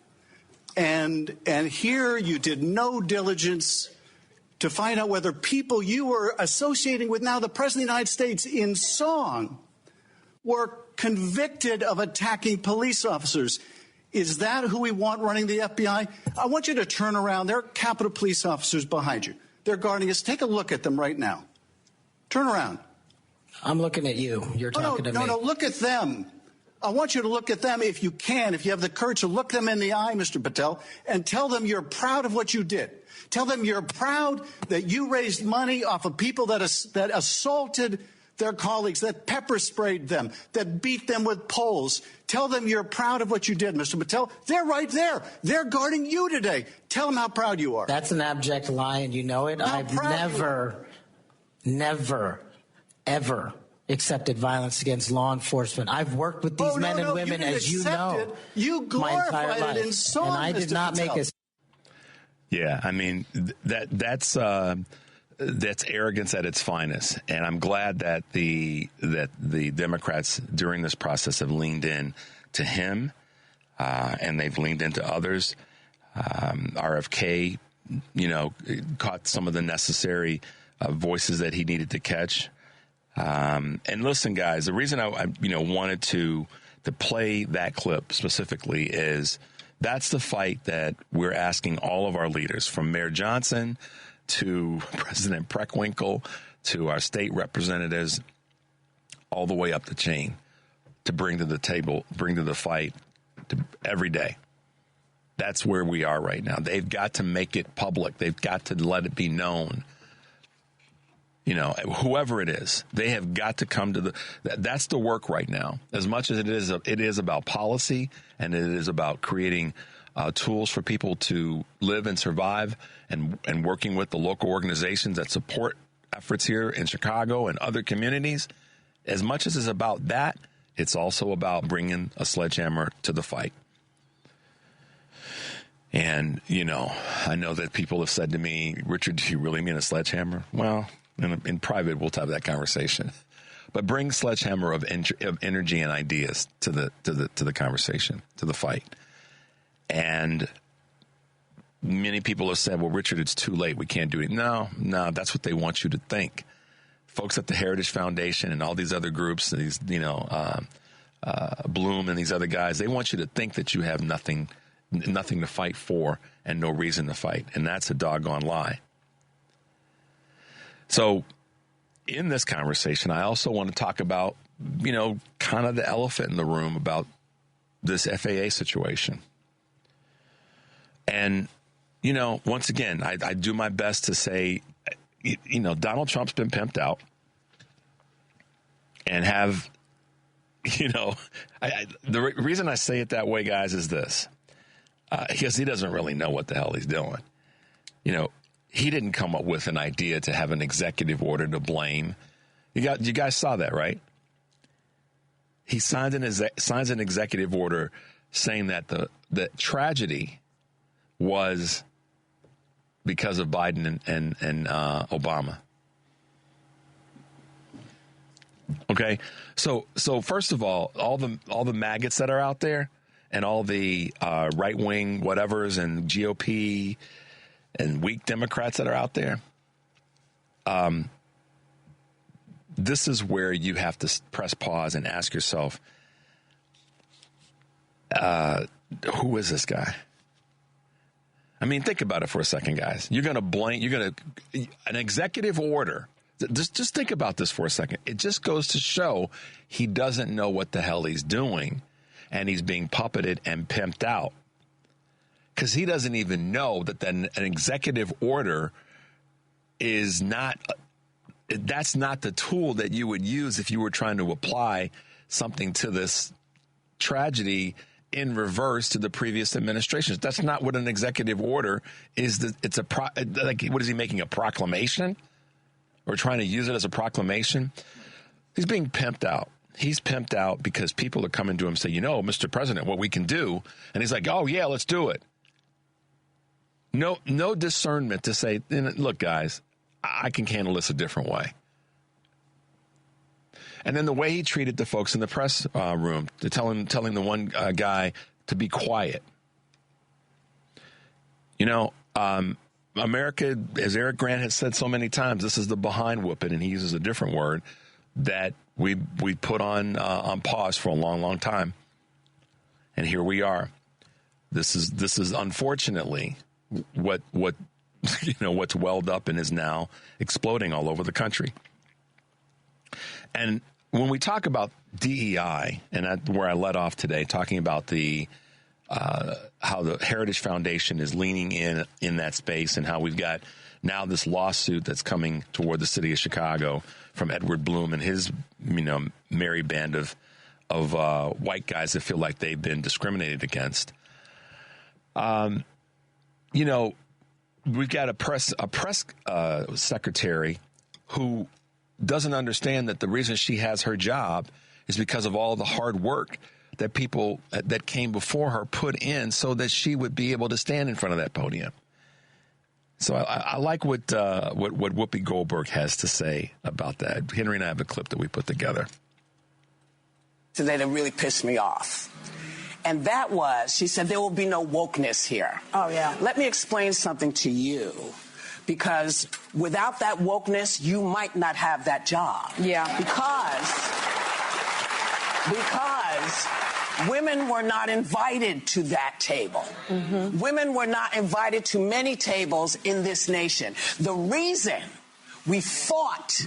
and here you did no diligence to find out whether people you were associating with now the President of the United States in song were convicted of attacking police officers. Is that who we want running the FBI? I want you to turn around. There are Capitol Police officers behind you. They're guarding us. Take a look at them right now. Turn around. I'm looking at you. You're talking to me. No, look at them. I want you to look at them if you can, if you have the courage to look them in the eye, Mr. Patel, and tell them you're proud of what you did. Tell them you're proud that you raised money off of people that assaulted their colleagues, that pepper sprayed them, that beat them with poles. Tell them you're proud of what you did, Mr. Patel. They're right there. They're guarding you today. Tell them how proud you are. That's an abject lie, and you know it. I've never, ever accepted violence against law enforcement. I've worked with these men and women, as you know, you glorified it in song, and I did not make a. Yeah, I mean that's arrogance at its finest, and I'm glad that the Democrats during this process have leaned in to him, and they've leaned into others. RFK, caught some of the necessary voices that he needed to catch. And listen, guys, the reason I wanted to play that clip specifically is that's the fight that we're asking all of our leaders, from Mayor Johnson to President Preckwinkle to our state representatives, all the way up the chain, to bring to the table, bring to the fight every day. That's where we are right now. They've got to make it public. They've got to let it be known. Whoever it is, they have got to come to that's the work right now. As much as it is about policy, and it is about creating tools for people to live and survive, and working with the local organizations that support efforts here in Chicago and other communities. As much as it's about that, it's also about bringing a sledgehammer to the fight. And, I know that people have said to me, Richard, do you really mean a sledgehammer? Well, in private, we'll have that conversation. But bring sledgehammer of energy and ideas to the conversation, to the fight. And many people have said, well, Richard, it's too late. We can't do it. No, that's what they want you to think. Folks at the Heritage Foundation and all these other groups, these, Bloom and these other guys, they want you to think that you have nothing to fight for and no reason to fight. And that's a doggone lie. So in this conversation, I also want to talk about, kind of the elephant in the room about this FAA situation. And, once again, I do my best to say, Donald Trump's been pimped out and have, the reason I say it that way, guys, is this. Because he doesn't really know what the hell he's doing. he didn't come up with an idea to have an executive order to blame. You guys saw that, right? He signs an executive order saying that the tragedy was because of Biden and Obama. Okay, so first of all the maggots that are out there and all the right wing whatevers and GOP and weak Democrats that are out there, this is where you have to press pause and ask yourself, who is this guy? I mean, think about it for a second, guys. An executive order. Just think about this for a second. It just goes to show he doesn't know what the hell he's doing, and he's being puppeted and pimped out. Because he doesn't even know that an executive order is not, that's not the tool that you would use if you were trying to apply something to this tragedy in reverse to the previous administrations. That's not what an executive order is. What is he making, a proclamation? Or trying to use it as a proclamation? He's being pimped out. He's pimped out because people are coming to him and say, Mr. President, what we can do. And he's like, oh, yeah, let's do it. No discernment to say, look, guys, I can handle this a different way. And then the way he treated the folks in the press room, telling the one guy to be quiet. America, as Eric Grant has said so many times, this is the behind whooping, and he uses a different word that we put on pause for a long, long time. And here we are. This is unfortunately what what's welled up and is now exploding all over the country. And when we talk about DEI, and where I led off today, talking about how the Heritage Foundation is leaning in that space, and how we've got now this lawsuit that's coming toward the city of Chicago from Edward Bloom and his merry band of white guys that feel like they've been discriminated against. We've got a press secretary who doesn't understand that the reason she has her job is because of all the hard work that people that came before her put in so that she would be able to stand in front of that podium. So I like what Whoopi Goldberg has to say about that. Henry and I have a clip that we put together. Today that really pissed me off. And that was, she said, there will be no wokeness here. Oh, yeah. Let me explain something to you. Because without that wokeness, you might not have that job. Yeah. Because women were not invited to that table. Mm-hmm. Women were not invited to many tables in this nation. The reason we fought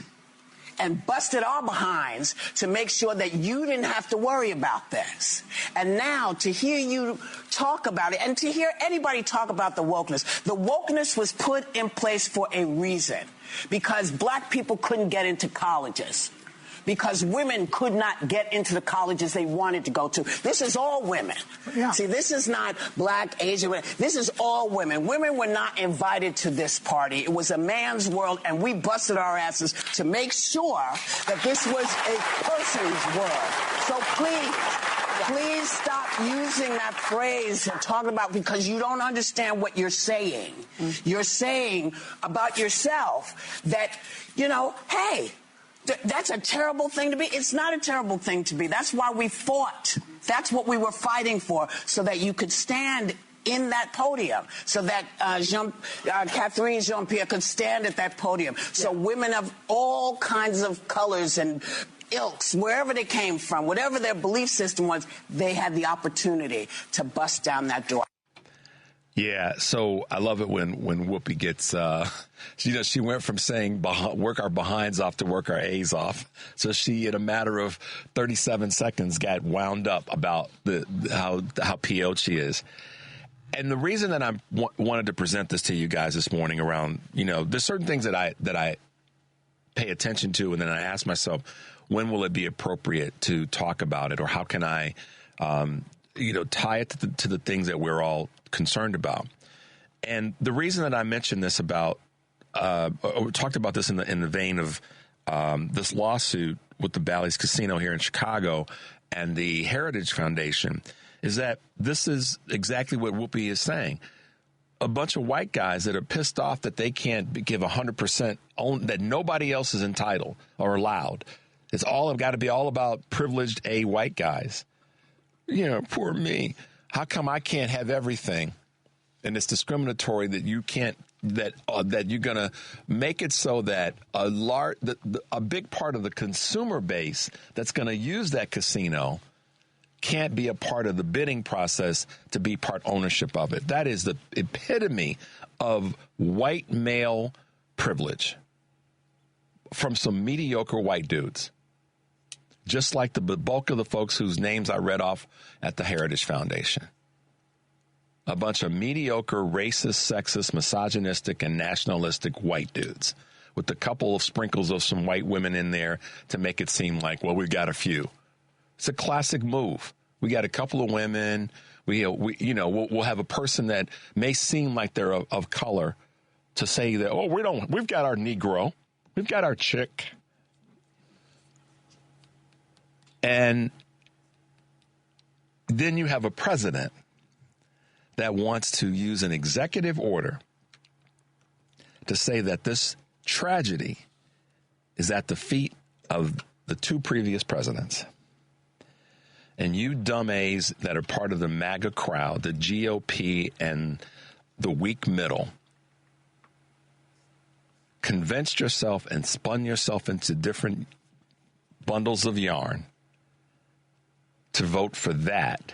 and busted our behinds to make sure that you didn't have to worry about this. And now to hear you talk about it and to hear anybody talk about the wokeness was put in place for a reason, because black people couldn't get into colleges, because women could not get into the colleges they wanted to go to. This is all women. Yeah. See, this is not black, Asian women. This is all women. Women were not invited to this party. It was a man's world, and we busted our asses to make sure that this was a person's world. So please stop using that phrase and talking about, because you don't understand what you're saying. Mm-hmm. You're saying about yourself that, hey, that's a terrible thing to be. It's not a terrible thing to be. That's why we fought. That's what we were fighting for, so that you could stand in that podium, so that Catherine Jean-Pierre could stand at that podium. So women of all kinds of colors and ilks, wherever they came from, whatever their belief system was, they had the opportunity to bust down that door. Yeah, so I love it when Whoopi gets, she went from saying work our behinds off to work our A's off. So she, in a matter of 37 seconds, got wound up about how PO'd she is. And the reason that I wanted to present this to you guys this morning around, there's certain things that I pay attention to, and then I ask myself, when will it be appropriate to talk about it, or how can I, tie it to the things that we're all concerned about. And the reason that I mentioned this about talked about this in the vein of this lawsuit with the Bally's Casino here in Chicago and the Heritage Foundation, is that this is exactly what Whoopi is saying. A bunch of white guys that are pissed off that they can't give 100%, that nobody else is entitled or allowed. It's all got to be all about privileged white guys. Poor me. How come I can't have everything? And it's discriminatory that you can't, that you're going to make it so that a big part of the consumer base that's going to use that casino can't be a part of the bidding process to be part ownership of it. That is the epitome of white male privilege from some mediocre white dudes. Just like the bulk of the folks whose names I read off at the Heritage Foundation. A bunch of mediocre, racist, sexist, misogynistic, and nationalistic white dudes with a couple of sprinkles of some white women in there to make it seem like, well, we've got a few. It's a classic move. We got a couple of women. We'll have a person that may seem like they're of color to say that, we've got our Negro. We've got our chick. And then you have a president that wants to use an executive order to say that this tragedy is at the feet of the two previous presidents. And you dumb A's that are part of the MAGA crowd, the GOP and the weak middle, convinced yourself and spun yourself into different bundles of yarn to vote for that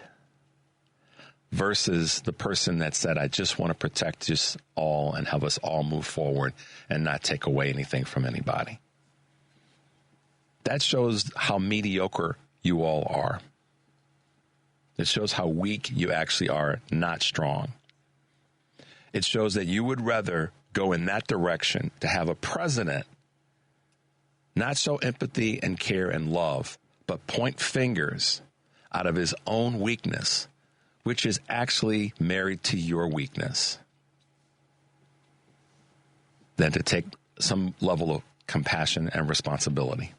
versus the person that said, I just want to protect us all and have us all move forward and not take away anything from anybody. That shows how mediocre you all are. It shows how weak you actually are, not strong. It shows that you would rather go in that direction to have a president not show empathy and care and love, but point fingers out of his own weakness, which is actually married to your weakness, than to take some level of compassion and responsibility.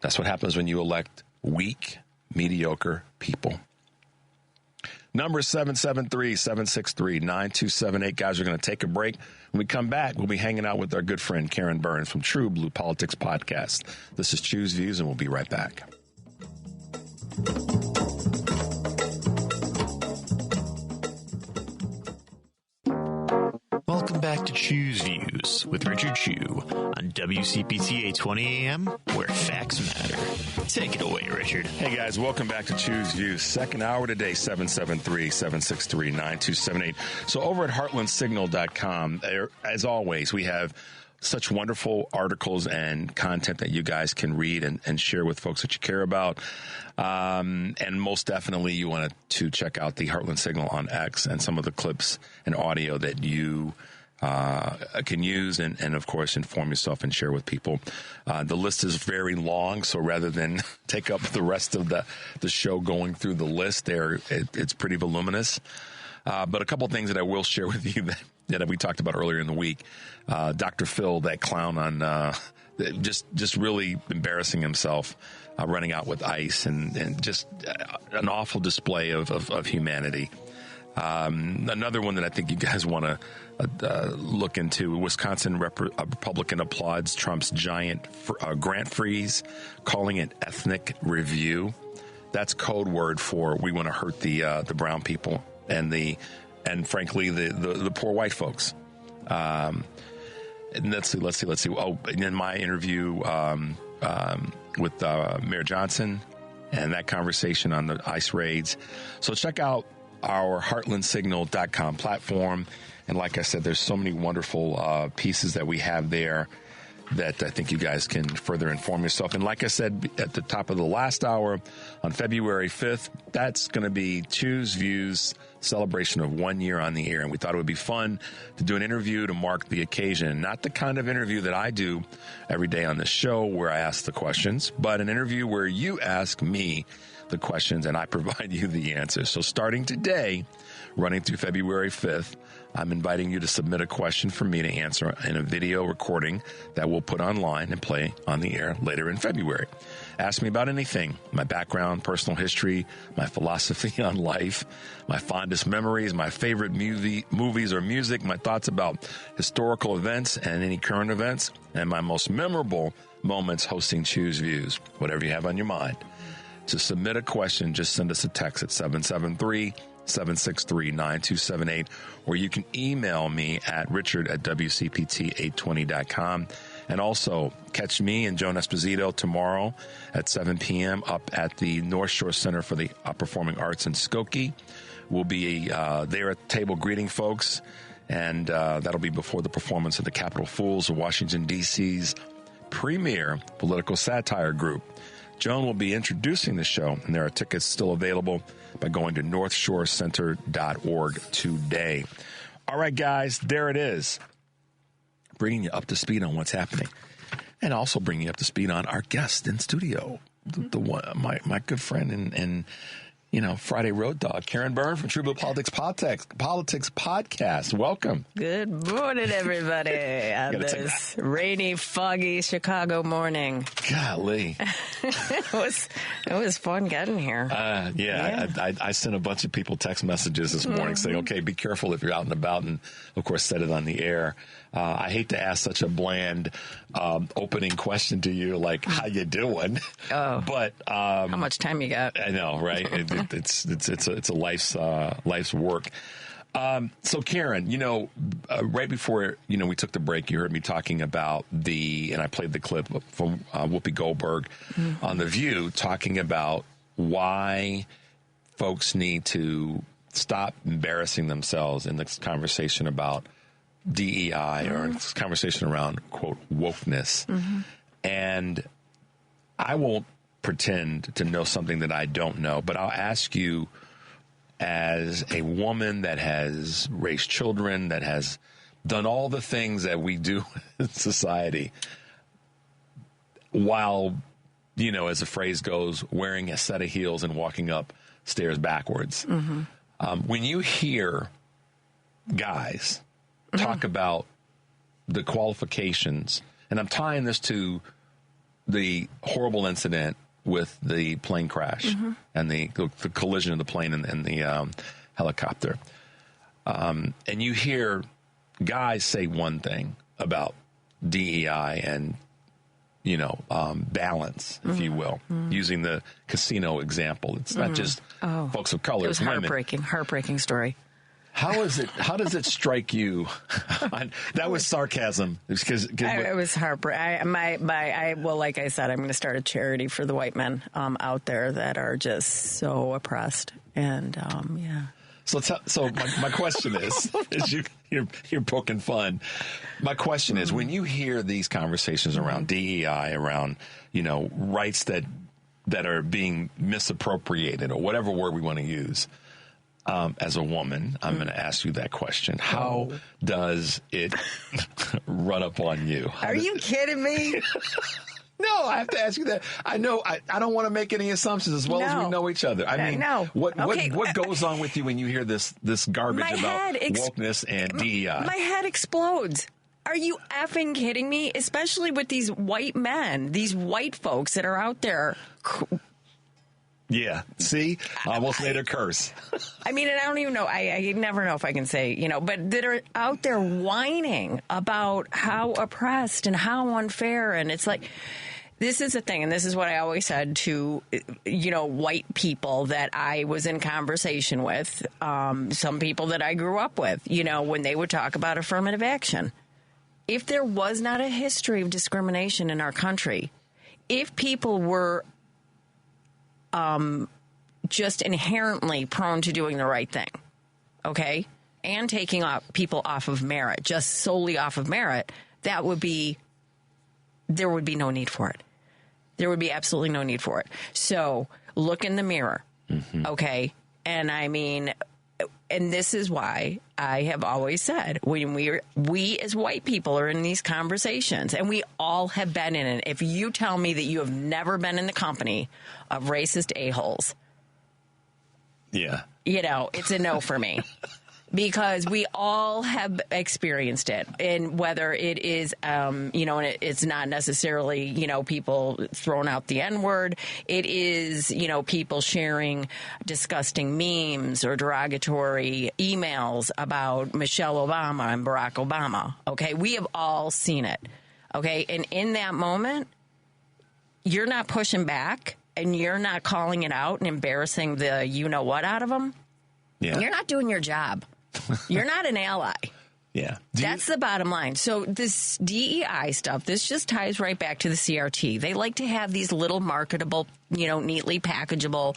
That's what happens when you elect weak, mediocre people. Number 773-763-9278. Guys, we're going to take a break. When we come back, we'll be hanging out with our good friend Karen Burns from True Blue Politics Podcast. This is Choose Views, and we'll be right back. Welcome back to Choose Views with Richard Chu on WCPT 820 AM, where facts matter. Take it away, Richard. Hey, guys, welcome back to Choose Views. Second hour today, 773-763-9278. So over at heartlandsignal.com, as always, we have such wonderful articles and content that you guys can read and share with folks that you care about. And most definitely you want to check out the Heartland Signal on X and some of the clips and audio that you can use and, of course, inform yourself and share with people. The list is very long, so rather than take up the rest of the show going through the list there, it's pretty voluminous. But a couple of things that I will share with you that we talked about earlier in the week. Dr. Phil, that clown on just really embarrassing himself, running out with ice and just an awful display of humanity. Another one that I think you guys want to look into, Wisconsin Republican applauds Trump's giant grant freeze, calling it ethnic review. That's code word for we want to hurt the brown people and frankly the poor white folks. And let's see. Oh, and in my interview with Mayor Johnson and that conversation on the ICE raids. So check out our heartlandsignal.com platform. And like I said, there's so many wonderful pieces that we have there that I think you guys can further inform yourself. And like I said at the top of the last hour, on February 5th, that's going to be Choose Views celebration of 1 year on the air. And we thought it would be fun to do an interview to mark the occasion. Not the kind of interview that I do every day on the show where I ask the questions, but an interview where you ask me the questions, and I provide you the answers. So starting today, running through February 5th, I'm inviting you to submit a question for me to answer in a video recording that we'll put online and play on the air later in February. Ask me about anything, my background, personal history, my philosophy on life, my fondest memories, my favorite movies or music, my thoughts about historical events and any current events, and my most memorable moments hosting Choose Views, whatever you have on your mind. To submit a question, just send us a text at 773-763-9278, or you can email me at richard@wcpt820.com. And also catch me and Joan Esposito tomorrow at 7 p.m. up at the North Shore Center for the Performing Arts in Skokie. We'll be there at the table greeting folks, and that'll be before the performance of the Capitol Fools of Washington, D.C.'s premier political satire group. Joan will be introducing the show, and there are tickets still available by going to northshorecenter.org today. All right, guys, there it is. Bringing you up to speed on what's happening, and also bringing you up to speed on our guest in studio, the one, my good friend and Friday Road Dog, Karen Byrne from True Blue Politics Podcast. Welcome. Good morning, everybody, on this rainy, foggy Chicago morning. Golly. It was fun getting here. I sent a bunch of people text messages this morning saying, okay, be careful if you're out and about, and of course said it on the air. I hate to ask such a bland opening question to you, like, how you doing? Oh, but how much time you got? I know, right? It's a life's work. So Karen, right before we took the break, you heard me talking about and I played the clip from Whoopi Goldberg on The View, talking about why folks need to stop embarrassing themselves in this conversation about DEI or this conversation around, quote, wokeness. And I won't pretend to know something that I don't know, but I'll ask you, as a woman that has raised children, that has done all the things that we do in society, while, as the phrase goes, wearing a set of heels and walking up stairs backwards. When you hear guys talk about the qualifications, and I'm tying this to the horrible incident with the plane crash and the collision of the plane and the helicopter. And you hear guys say one thing about DEI and, balance, if you will, using the casino example. It's not just folks of color. It was heartbreaking story. How does it strike you? That was sarcasm. It was heartbreaking. Like I said, I'm going to start a charity for the white men out there that are just so oppressed. And So my question is you're poking fun. My question is, when you hear these conversations around DEI, around rights that are being misappropriated, or whatever word we want to use. As a woman, I'm going to ask you that question. How does it run up on you? Are you kidding me? No, I have to ask you that. I know I don't want to make any assumptions as well as we know each other. I mean, what goes on with you when you hear this garbage about wokeness and DEI? My head explodes. Are you effing kidding me? Especially with these white men, these white folks that are out there. Yeah. See, I almost made a curse. I mean, and I don't even know. I never know if I can say, but that are out there whining about how oppressed and how unfair. And it's like, this is the thing. And this is what I always said to, white people that I was in conversation with, some people that I grew up with, when they would talk about affirmative action. If there was not a history of discrimination in our country, if people were just inherently prone to doing the right thing, okay, and taking people off of merit, just solely off of merit, there would be no need for it. There would be absolutely no need for it. So look in the mirror, okay? And I mean, and this is why I have always said, when we as white people are in these conversations, and we all have been in it. If you tell me that you have never been in the company of racist a-holes, yeah, it's a no for me. Because we all have experienced it, and whether it is, and it's not necessarily, people throwing out the N-word. It is, people sharing disgusting memes or derogatory emails about Michelle Obama and Barack Obama. Okay, we have all seen it. Okay, and in that moment, you're not pushing back, and you're not calling it out and embarrassing the you-know-what out of them. Yeah. You're not doing your job. You're not an ally. Yeah. That's the bottom line. So this DEI stuff, this just ties right back to the CRT. They like to have these little marketable, neatly packageable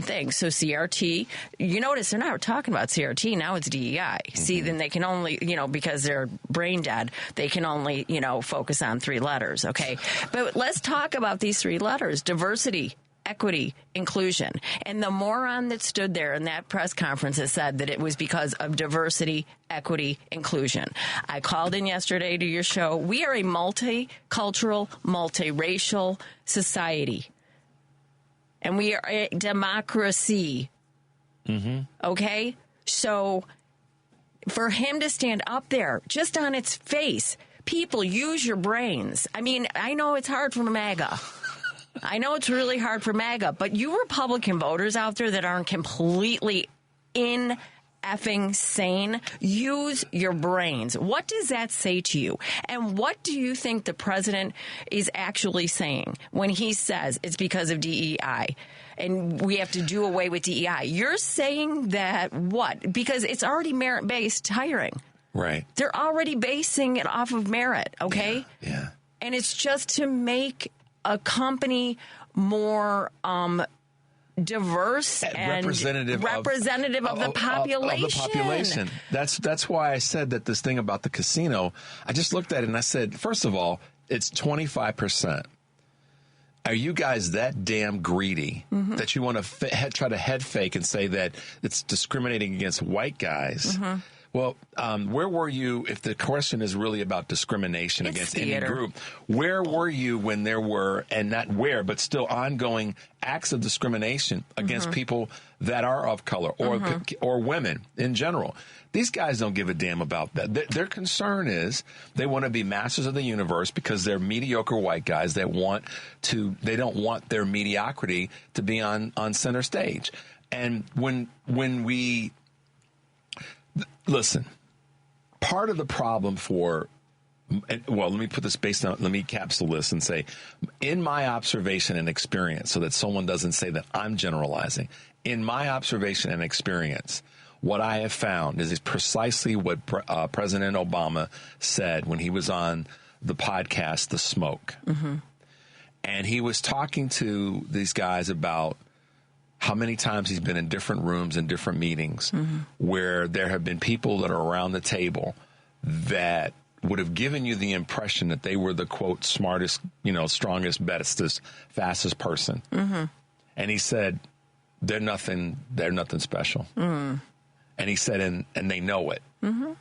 things. So CRT, you notice they're not talking about CRT. Now it's DEI. Mm-hmm. See, then they can only, because they're brain dead, they can only, focus on 3 letters. Okay. But let's talk about these 3 letters. Diversity, equity, inclusion. And the moron that stood there in that press conference has said that it was because of diversity, equity, inclusion. I called in yesterday to your show. We are a multicultural, multiracial society. And we are a democracy. Mm-hmm. Okay? So for him to stand up there, just on its face, people, use your brains. I mean, I know it's hard for MAGA. I know it's really hard for MAGA, but you Republican voters out there that aren't completely effing sane, use your brains. What does that say to you? And what do you think the president is actually saying when he says it's because of DEI and we have to do away with DEI? You're saying that what? Because it's already merit-based hiring. Right. They're already basing it off of merit, okay? Yeah. And it's just to make a company more diverse and representative of the population. Of the population. That's why I said that this thing about the casino, I just looked at it and I said, first of all, it's 25%. Are you guys that damn greedy that you want to try to head fake and say that it's discriminating against white guys? Mm-hmm. Well, where were you, if the question is really about discrimination against any group, where were you when there were, and not where, but still ongoing acts of discrimination against people that are of color or women in general? These guys don't give a damn about that. Their concern is they want to be masters of the universe because they're mediocre white guys that they don't want their mediocrity to be on center stage. And when we... Listen, part of the problem let me put this let me capsule this and say, in my observation and experience, so that someone doesn't say that I'm generalizing, in my observation and experience, what I have found is precisely what President Obama said when he was on the podcast, The Smoke. Mm-hmm. And he was talking to these guys about how many times he's been in different rooms and different meetings where there have been people that are around the table that would have given you the impression that they were the, quote, smartest, strongest, bestest, fastest person. Mm-hmm. And he said, they're nothing special. Mm. And he said, and they know it. Mm-hmm.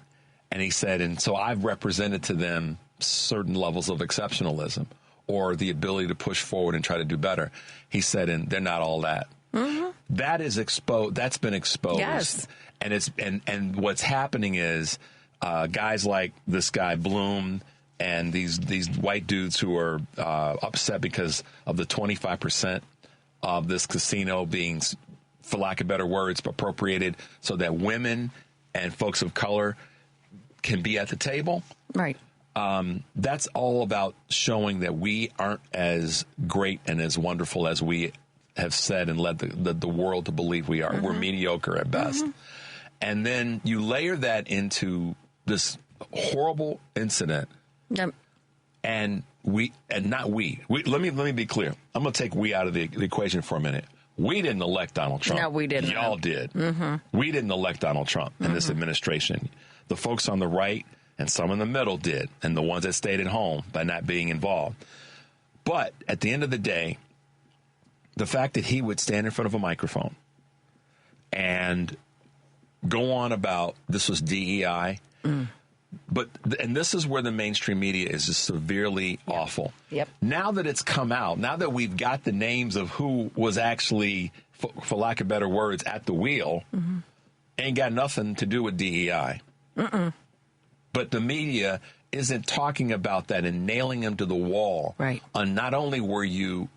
And he said, and so I've represented to them certain levels of exceptionalism or the ability to push forward and try to do better. He said, and they're not all that. Mm-hmm. That is exposed. That's been exposed. Yes. And what's happening is guys like this guy Bloom and these white dudes who are upset because of the 25% of this casino being, for lack of better words, appropriated so that women and folks of color can be at the table. Right. That's all about showing that we aren't as great and as wonderful as we have said and led the world to believe we are. Mm-hmm. We're mediocre at best. Mm-hmm. And then you layer that into this horrible incident. Yep. And let me be clear. I'm going to take we out of the equation for a minute. We didn't elect Donald Trump. No, we didn't. Y'all did. Mm-hmm. We didn't elect Donald Trump in this administration. The folks on the right and some in the middle did, and the ones that stayed at home by not being involved. But at the end of the day, the fact that he would stand in front of a microphone and go on about this was DEI. And this is where the mainstream media is just severely awful. Yep. Now that it's come out, now that we've got the names of who was actually, for lack of better words, at the wheel, ain't got nothing to do with DEI. But the media isn't talking about that and nailing them to the wall. Right. Not only were you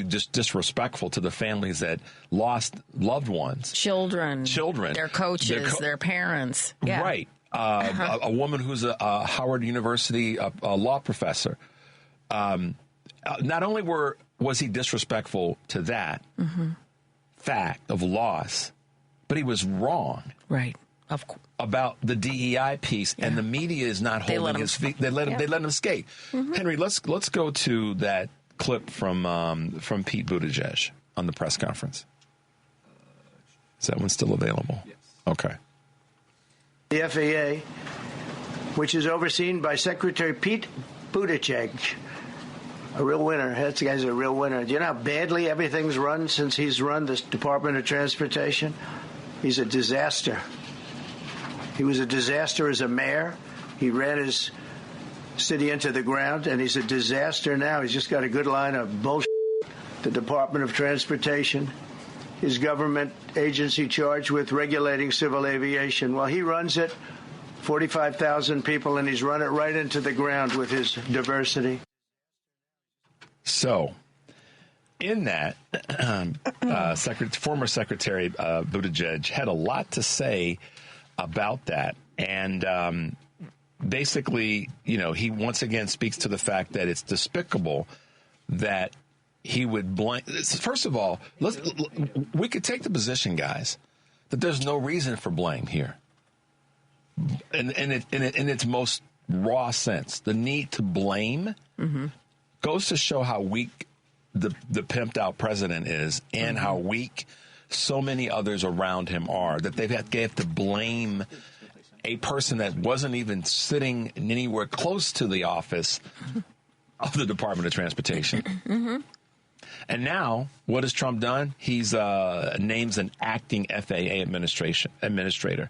just disrespectful to the families that lost loved ones, children, their coaches, their parents, right? A woman who's a Howard University a law professor. Not only was he disrespectful to that fact of loss, but he was wrong, right? About the DEI piece, and the media is not holding his feet. They let him escape. Henry, let's go to that clip from Pete Buttigieg on the press conference. Is that one still available? Yes. Okay. The FAA, which is overseen by Secretary Pete Buttigieg, a real winner. That guy's a real winner. Do you know how badly everything's run since he's run this Department of Transportation? He's a disaster. He was a disaster as a mayor. He ran his city into the ground, and he's a disaster now. He's just got a good line of bullshit. The Department of Transportation, his government agency charged with regulating civil aviation. Well, he runs it, 45,000 people, and he's run it right into the ground with his diversity. So, in that, former Secretary Buttigieg had a lot to say about that. And basically, he once again speaks to the fact that it's despicable that he would blame. First of all, we could take the position, guys, that there's no reason for blame here. In its most raw sense, the need to blame goes to show how weak the pimped out president is, and how weak so many others around him are, that they have to blame a person that wasn't even sitting anywhere close to the office of the Department of Transportation. And now, what has Trump done? He's names an acting FAA administrator.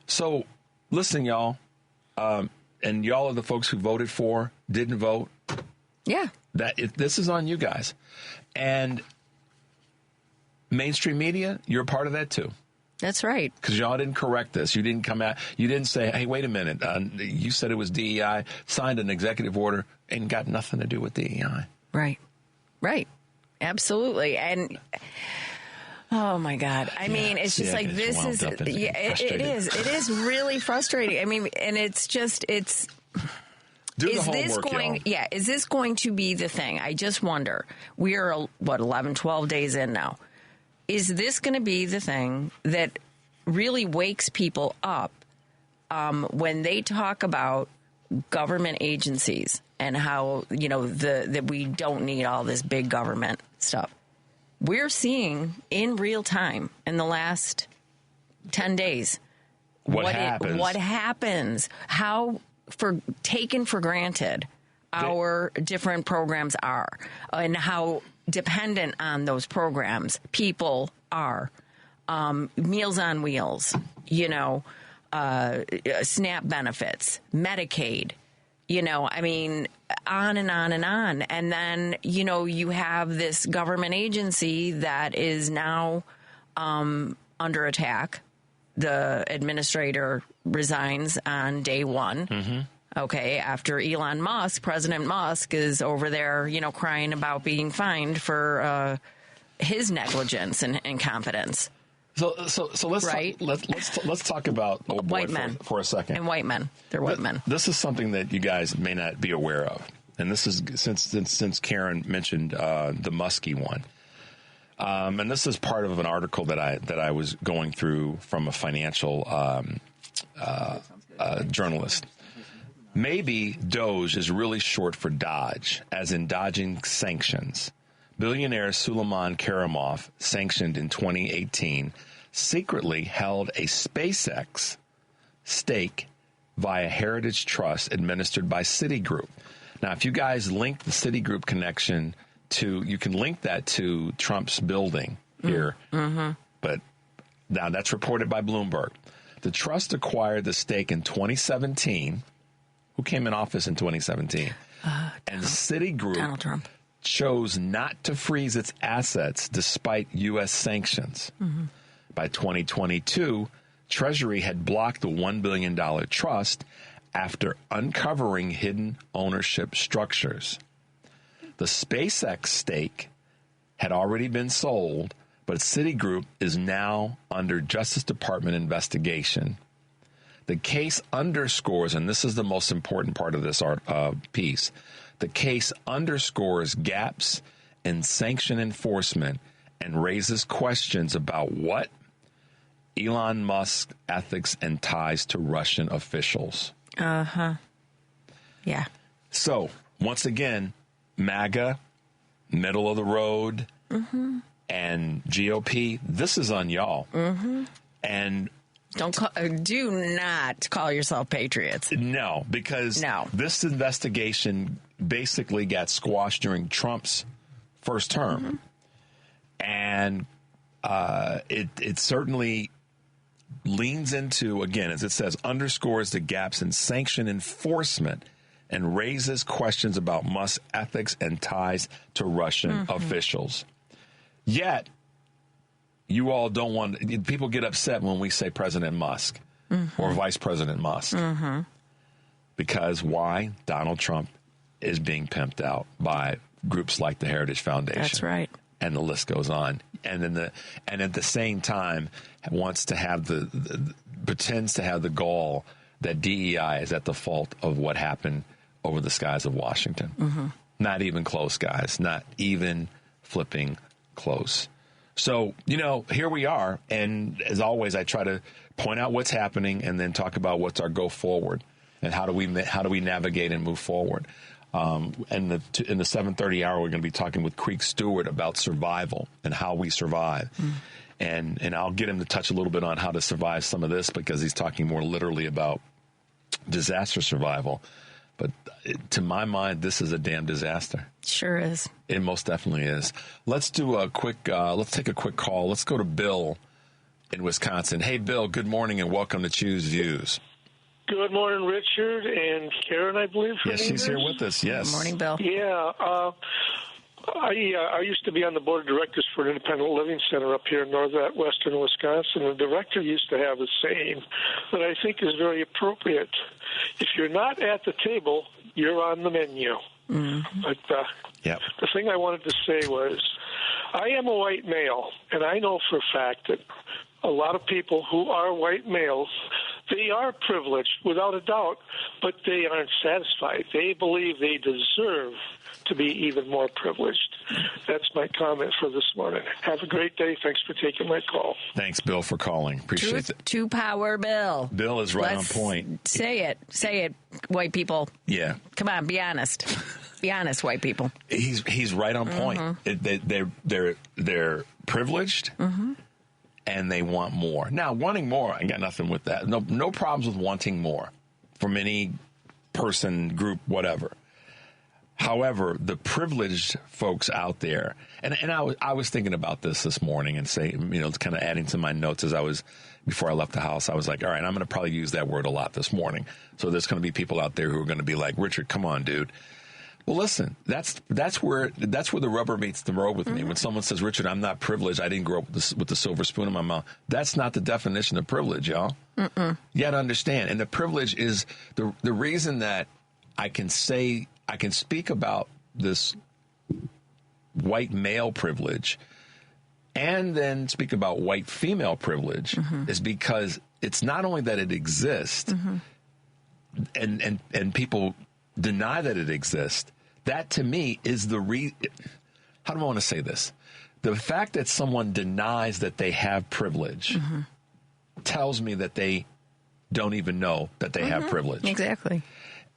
So, listen, y'all, and y'all are the folks who voted for, didn't vote. Yeah. This is on you guys. And mainstream media, you're a part of that too. That's right. Because y'all didn't correct this. You didn't come out. You didn't say, hey, wait a minute. You said it was DEI, signed an executive order, and got nothing to do with DEI. Right. Right. Absolutely. And oh my God. I mean, it's just like, this is, it is. It is really frustrating. I mean, and it's just, is this going to be the thing? I just wonder. We are, 11, 12 days in now. Is this going to be the thing that really wakes people up when they talk about government agencies and how, that we don't need all this big government stuff? We're seeing in real time in the last 10 days what happens, how taken for granted our different programs are, and how dependent on those programs people are. Meals on Wheels, SNAP benefits, Medicaid, I mean, on and on and on. And then, you have this government agency that is now under attack. The administrator resigns on day one. Okay, after Elon Musk, President Musk is over there, crying about being fined for his negligence and incompetence. So let's talk about old white men for a second. And white men, they're white men. This is something that you guys may not be aware of, and this is since Karen mentioned the Muskie one. And this is part of an article that I was going through from a financial journalist. Maybe Doge is really short for Dodge, as in dodging sanctions. Billionaire Suleiman Karimov, sanctioned in 2018, secretly held a SpaceX stake via Heritage Trust administered by Citigroup. Now, if you guys link the Citigroup connection you can link that to Trump's building here. But now that's reported by Bloomberg. The trust acquired the stake in 2017. Who came in office in 2017? And Citigroup Donald Trump chose not to freeze its assets despite U.S. sanctions. By 2022, Treasury had blocked the $1 billion trust after uncovering hidden ownership structures. The SpaceX stake had already been sold, but Citigroup is now under Justice Department investigation. The case underscores, and this is the most important part of this piece, the case underscores gaps in sanction enforcement and raises questions about what? Elon Musk's ethics and ties to Russian officials. Yeah. So, once again, MAGA, middle of the road, and GOP, this is on y'all. And do not call yourself patriots. No, because this investigation basically got squashed during Trump's first term. And it certainly leans into, again, as it says, underscores the gaps in sanction enforcement and raises questions about Musk's ethics and ties to Russian officials. Yet, you all don't want, people get upset when we say President Musk or Vice President Musk. Because why? Donald Trump is being pimped out by groups like the Heritage Foundation. That's right. And the list goes on. And at the same time wants to have pretends to have the gall that DEI is at the fault of what happened over the skies of Washington. Not even close, guys. Not even flipping close. So, here we are. And as always, I try to point out what's happening and then talk about what's our go forward and how do we navigate and move forward. And in the 7:30 hour, we're going to be talking with Creek Stewart about survival and how we survive. And I'll get him to touch a little bit on how to survive some of this because he's talking more literally about disaster survival. But to my mind, this is a damn disaster. Sure is. It most definitely is. Let's do let's take a quick call. Let's go to Bill in Wisconsin. Hey, Bill, good morning and welcome to Choose Views. Good morning, Richard and Karen, I believe. Yes, she's here with us. Yes. Good morning, Bill. Yeah. I used to be on the board of directors for an independent living center up here in northwestern Wisconsin. The director used to have a saying that I think is very appropriate. If you're not at the table, you're on the menu. But the thing I wanted to say was I am a white male, and I know for a fact that a lot of people who are white males, they are privileged without a doubt, but they aren't satisfied. They believe they deserve to be even more privileged. That's my comment for this morning. Have a great day. Thanks for taking my call. Thanks, Bill, for calling. Appreciate it. To power, Bill. Bill is right on point. Say it, white people. Yeah. Come on, be honest. Be honest, white people. He's right on point. They're privileged. And they want more. Now, wanting more, I got nothing with that. No problems with wanting more from any person, group, whatever. However, the privileged folks out there, and I was thinking about this morning and kind of adding to my notes before I left the house, I was like, all right, I'm going to probably use that word a lot this morning. So there's going to be people out there who are going to be like, Richard, come on, dude. Well, listen, that's where the rubber meets the road with me. When someone says, Richard, I'm not privileged, I didn't grow up with the silver spoon in my mouth. That's not the definition of privilege, y'all. You got to understand. And the privilege is the reason that I can speak about this white male privilege and then speak about white female privilege is because it's not only that it exists and people deny that it exists. That, to me, is how do I want to say this? The fact that someone denies that they have privilege tells me that they don't even know that they have privilege. Exactly.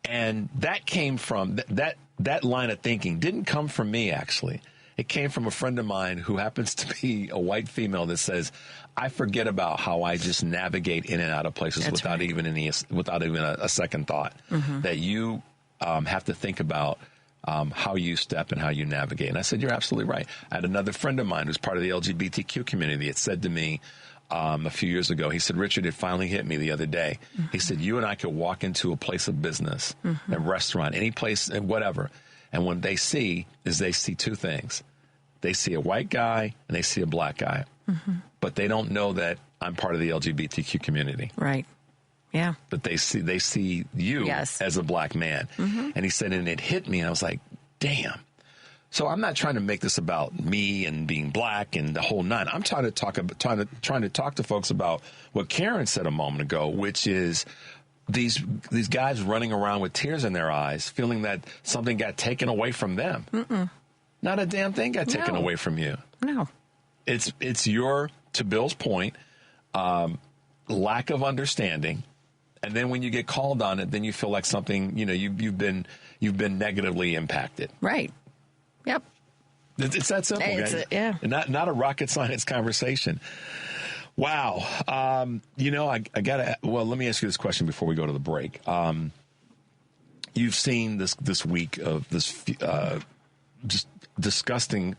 And that came from, that line of thinking didn't come from me, actually. It came from a friend of mine who happens to be a white female that says, I forget about how I just navigate in and out of places without even a second thought. That you have to think about how you step and how you navigate. And I said, you're absolutely right. I had another friend of mine who's part of the LGBTQ community. It said to me a few years ago, he said, Richard, it finally hit me the other day. He said, you and I could walk into a place of business, a restaurant, any place, and whatever. And what they see is they see two things. They see a white guy and they see a black guy. But they don't know that I'm part of the LGBTQ community. Right. Yeah. But they see you as a black man. And he said, and it hit me. And I was like, damn. So I'm not trying to make this about me and being black and the whole nine. I'm trying to talk to folks about what Karen said a moment ago, which is these guys running around with tears in their eyes, feeling that something got taken away from them. Not a damn thing got taken away from you. No. It's your, to Bill's point, lack of understanding. And then when you get called on it, then you feel like something, you've been negatively impacted. Right. Yep. It's that simple, guys. Not a rocket science conversation. Wow. I gotta. Well, let me ask you this question before we go to the break. You've seen this week of this just disgusting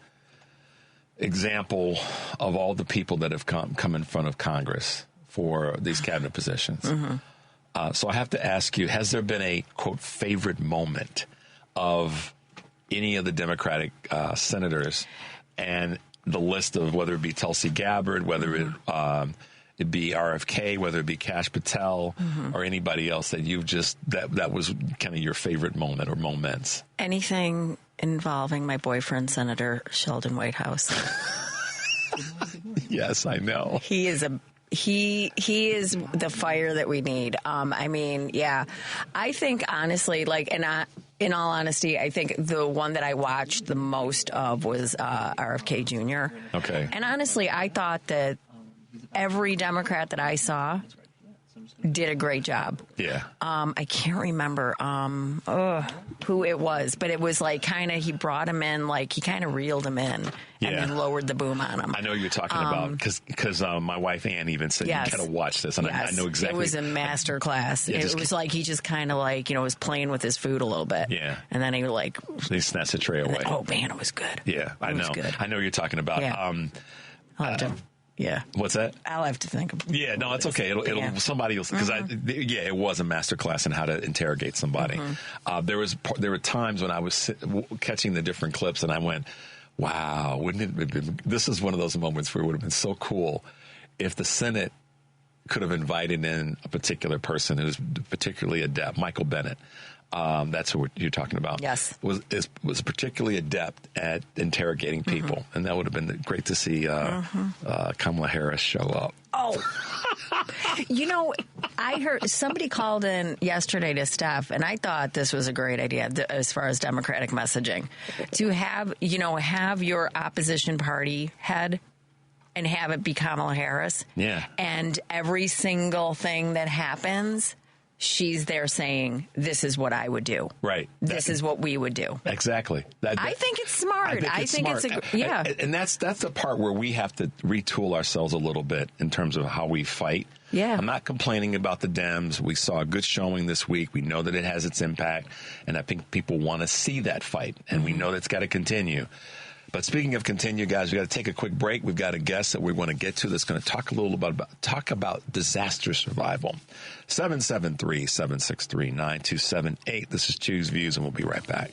example of all the people that have come in front of Congress for these cabinet positions. So I have to ask you, has there been a, quote, favorite moment of any of the Democratic senators and the list of whether it be Tulsi Gabbard, whether it be RFK, whether it be Kash Patel or anybody else that you've that was kind of your favorite moment or moments? Anything involving my boyfriend, Senator Sheldon Whitehouse. Yes, I know. He is the fire that we need. I think honestly, in all honesty, I think the one that I watched the most of was RFK Jr. Okay. And honestly, I thought that every Democrat that I saw did a great job. Yeah. I can't remember who it was, but it was like kind of, he brought him in, like he kind of reeled him in and then lowered the boom on him. I know you're talking about, because my wife Ann even said, you got to watch this. And I know exactly. It was a master class. It was like he just kind of was playing with his food a little bit. Yeah. And then he snatched the tray away. Oh man, it was good. Yeah, I know. Good. I know what you're talking about. Yeah. Yeah. What's that? I'll have to think about it. Yeah, no, it's okay. It'll somebody else, because it was a master class in how to interrogate somebody. There were times when I was catching the different clips and I went, wow, wouldn't it have been, this is one of those moments where it would have been so cool if the Senate could have invited in a particular person who's particularly adept, Michael Bennet. That's who you're talking about. Yes. Was particularly adept at interrogating people. And that would have been great to see Kamala Harris show up. Oh, I heard somebody called in yesterday to Steph, and I thought this was a great idea as far as Democratic messaging, to have your opposition party head and have it be Kamala Harris. Yeah. And every single thing that happens, she's there saying, this is what I would do. Right. This is what we would do. Exactly. I think it's smart. I think it's And that's the part where we have to retool ourselves a little bit in terms of how we fight. Yeah. I'm not complaining about the Dems. We saw a good showing this week. We know that it has its impact, and I think people want to see that fight, and we know that's got to continue. But speaking of continue, guys, we got to take a quick break. We've got a guest that we want to get to that's going to talk a little about disaster survival. 773-763-9278. This is Choose Views, and we'll be right back.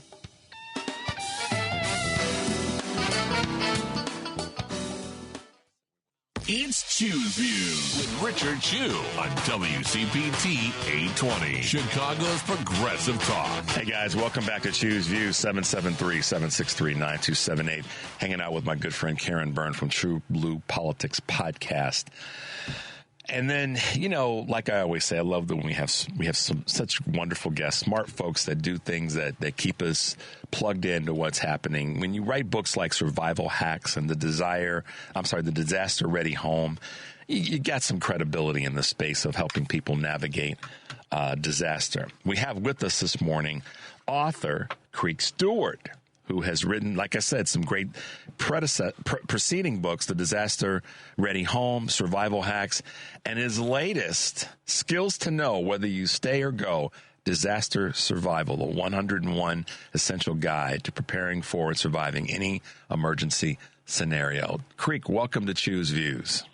It's Choose Views with Richard Chew on WCPT 820, Chicago's Progressive Talk. Hey, guys, welcome back to Choose Views, 773-763-9278. Hanging out with my good friend Karen Byrne from True Blue Politics Podcast. And then, like I always say, I love that when we have such wonderful guests, smart folks that do things that keep us plugged into what's happening. When you write books like Survival Hacks and the Disaster Ready Home, you got some credibility in the space of helping people navigate disaster. We have with us this morning author Creek Stewart, who has written, like I said, some great preceding books, The Disaster Ready Home, Survival Hacks, and his latest, Skills to Know Whether You Stay or Go, Disaster Survival, the 101 Essential Guide to Preparing for and Surviving Any Emergency Scenario. Creek, welcome to Choose Views.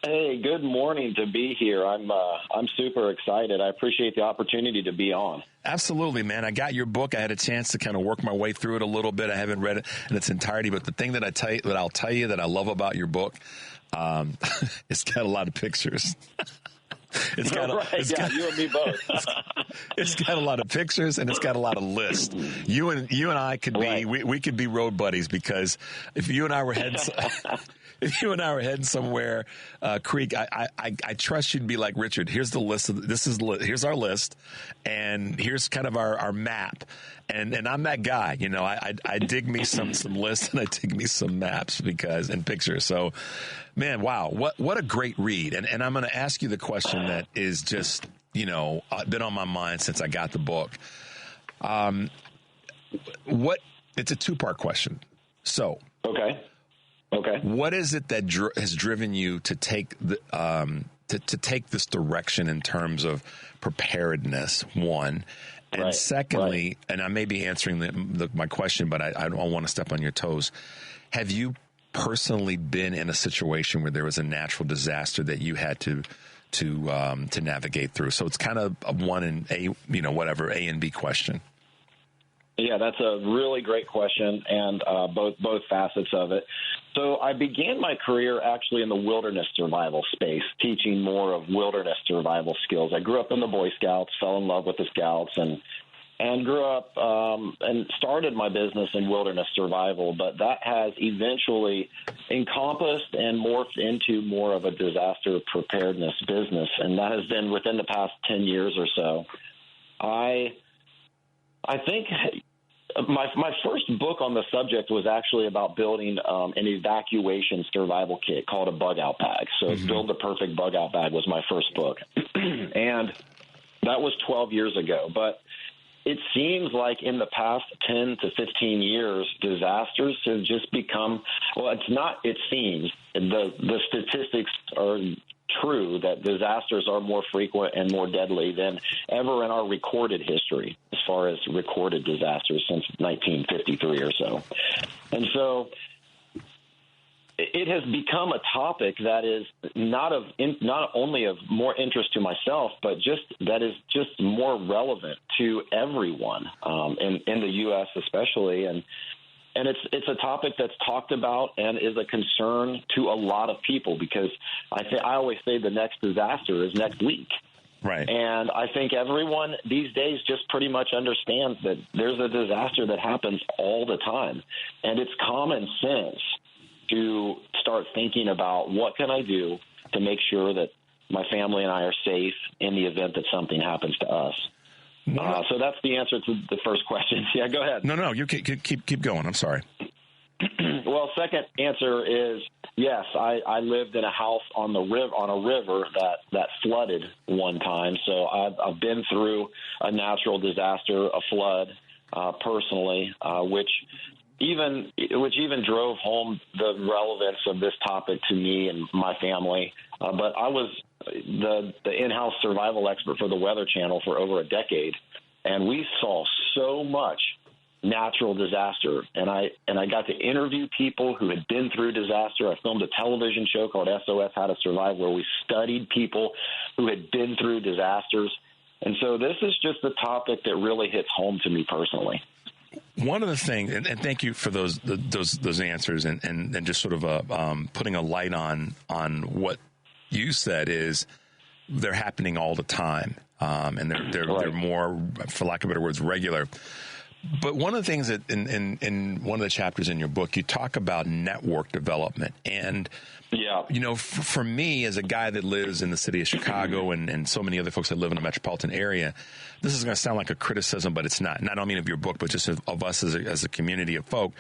Hey, good morning to be here. I'm super excited. I appreciate the opportunity to be on. Absolutely, man. I got your book. I had a chance to kind of work my way through it a little bit. I haven't read it in its entirety, but the thing that I'll tell you that I love about your book, it's got a lot of pictures. It's got you and me both. It's got a lot of pictures and it's got a lot of lists. You and I could be we could be road buddies, because if you and I were heading somewhere, Creek, I trust you'd be like, Richard, here's the list. Here's our list, and here's kind of our map. And I'm that guy, you know. I dig me some lists and I dig me some maps and pictures. So, man, wow, what a great read. And I'm going to ask you the question that is just, you know, been on my mind since I got the book. It's a two-part question. So, okay. What is it that has driven you to take to take this direction in terms of preparedness? One. And secondly, and I may be answering my question, but I don't want to step on your toes. Have you personally been in a situation where there was a natural disaster that you had to navigate through? So it's kind of a one and A, you know, whatever, A and B question. Yeah, that's a really great question, and both facets of it. So I began my career actually in the wilderness survival space, teaching more of wilderness survival skills. I grew up in the Boy Scouts, fell in love with the Scouts, and grew up and started my business in wilderness survival. But that has eventually encompassed and morphed into more of a disaster preparedness business, and that has been within the past 10 years or so. I think my first book on the subject was actually about building an evacuation survival kit called a bug out bag. So Build the Perfect Bug Out Bag was my first book. And that was 12 years ago. But it seems like in the past 10 to 15 years, disasters have just become, well, it's not, it seems, the statistics are true that disasters are more frequent and more deadly than ever in our recorded history, as far as recorded disasters since 1953 or so. And so it has become a topic that is not only of more interest to myself, but that is just more relevant to everyone in the U.S. especially. And it's a topic that's talked about and is a concern to a lot of people, because I always say the next disaster is next week. Right. And I think everyone these days just pretty much understands that there's a disaster that happens all the time. And it's common sense to start thinking about what can I do to make sure that my family and I are safe in the event that something happens to us. So that's the answer to the first question. Yeah, go ahead. No, you keep going. I'm sorry. Well, second answer is yes. I lived in a house on a river that flooded one time. So I've been through a natural disaster, a flood, personally, which even drove home the relevance of this topic to me and my family. But I was the in-house survival expert for the Weather Channel for over a decade, and we saw so much natural disaster. And I got to interview people who had been through disaster. I filmed a television show called SOS How to Survive, where we studied people who had been through disasters. And so this is just the topic that really hits home to me personally. One of the things, and thank you for those answers, and just sort of putting a light on what you said, is they're happening all the time, and they're more, for lack of better words, regular. But one of the things that in one of the chapters in your book, you talk about network development. And, you know, for me, as a guy that lives in the city of Chicago and so many other folks that live in the metropolitan area, this is going to sound like a criticism, but it's not. And I don't mean of your book, but just of us as a community of folk.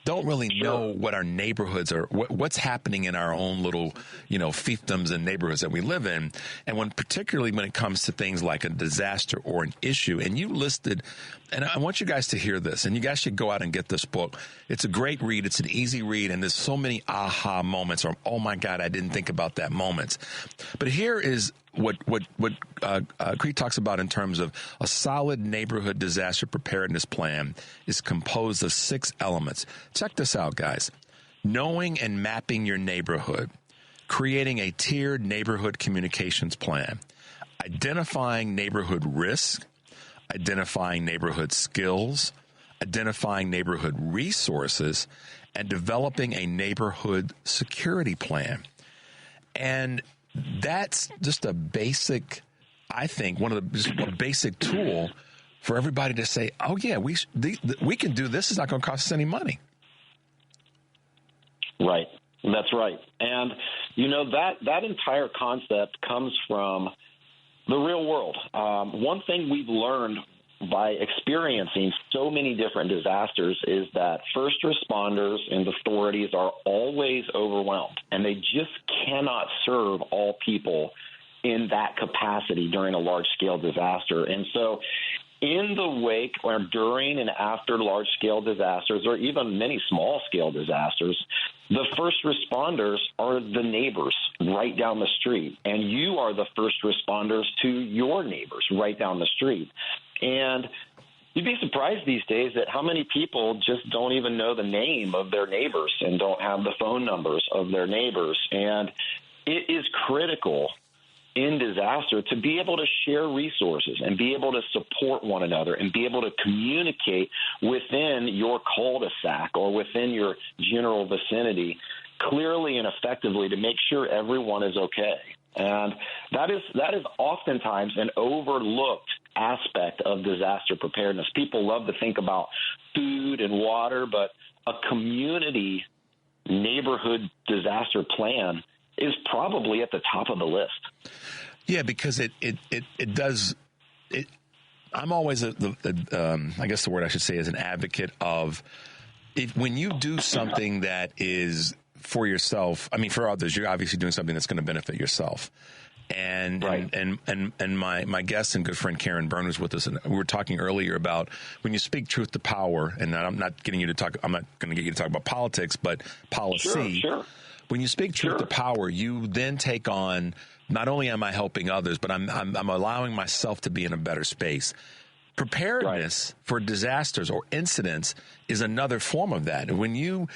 Don't really know what our neighborhoods are, what's happening in our own little, you know, fiefdoms and neighborhoods that we live in. And particularly when it comes to things like a disaster or an issue, and you listed, and I want you guys to hear this, and you guys should go out and get this book. It's a great read. It's an easy read. And there's so many aha moments, or, oh my God, I didn't think about that moments. But here is what Crete talks about in terms of a solid neighborhood disaster preparedness plan is composed of 6 elements. Check this out, guys. Knowing and mapping your neighborhood, creating a tiered neighborhood communications plan, identifying neighborhood risk, identifying neighborhood skills, identifying neighborhood resources, and developing a neighborhood security plan. And that's just a basic, I think, just a basic tool for everybody to say, oh, yeah, we can do this. It's not going to cost us any money. Right. That's right. And, that entire concept comes from the real world. One thing we've learned by experiencing so many different disasters is that first responders and authorities are always overwhelmed, and they just cannot serve all people in that capacity during a large-scale disaster. And so in the wake or during and after large-scale disasters, or even many small-scale disasters, the first responders are the neighbors right down the street, and you are the first responders to your neighbors right down the street. And you'd be surprised these days at how many people just don't even know the name of their neighbors and don't have the phone numbers of their neighbors. And it is critical in disaster to be able to share resources and be able to support one another and be able to communicate within your cul-de-sac or within your general vicinity clearly and effectively to make sure everyone is okay. And that is oftentimes an overlooked aspect of disaster preparedness. People love to think about food and water, but a community neighborhood disaster plan is probably at the top of the list. Yeah, because it does. I'm always I guess the word I should say is an advocate of when you do something that is for yourself. I mean, for others, you're obviously doing something that's going to benefit yourself. And right. and my guest and good friend Karen Byrne was with us, and we were talking earlier about when you speak truth to power. And I'm not getting you to talk. I'm not going to get you to talk about politics, but policy. Sure. When you speak truth to power, you then take on, not only am I helping others, but I'm allowing myself to be in a better space. Preparedness for disasters or incidents is another form of that. When you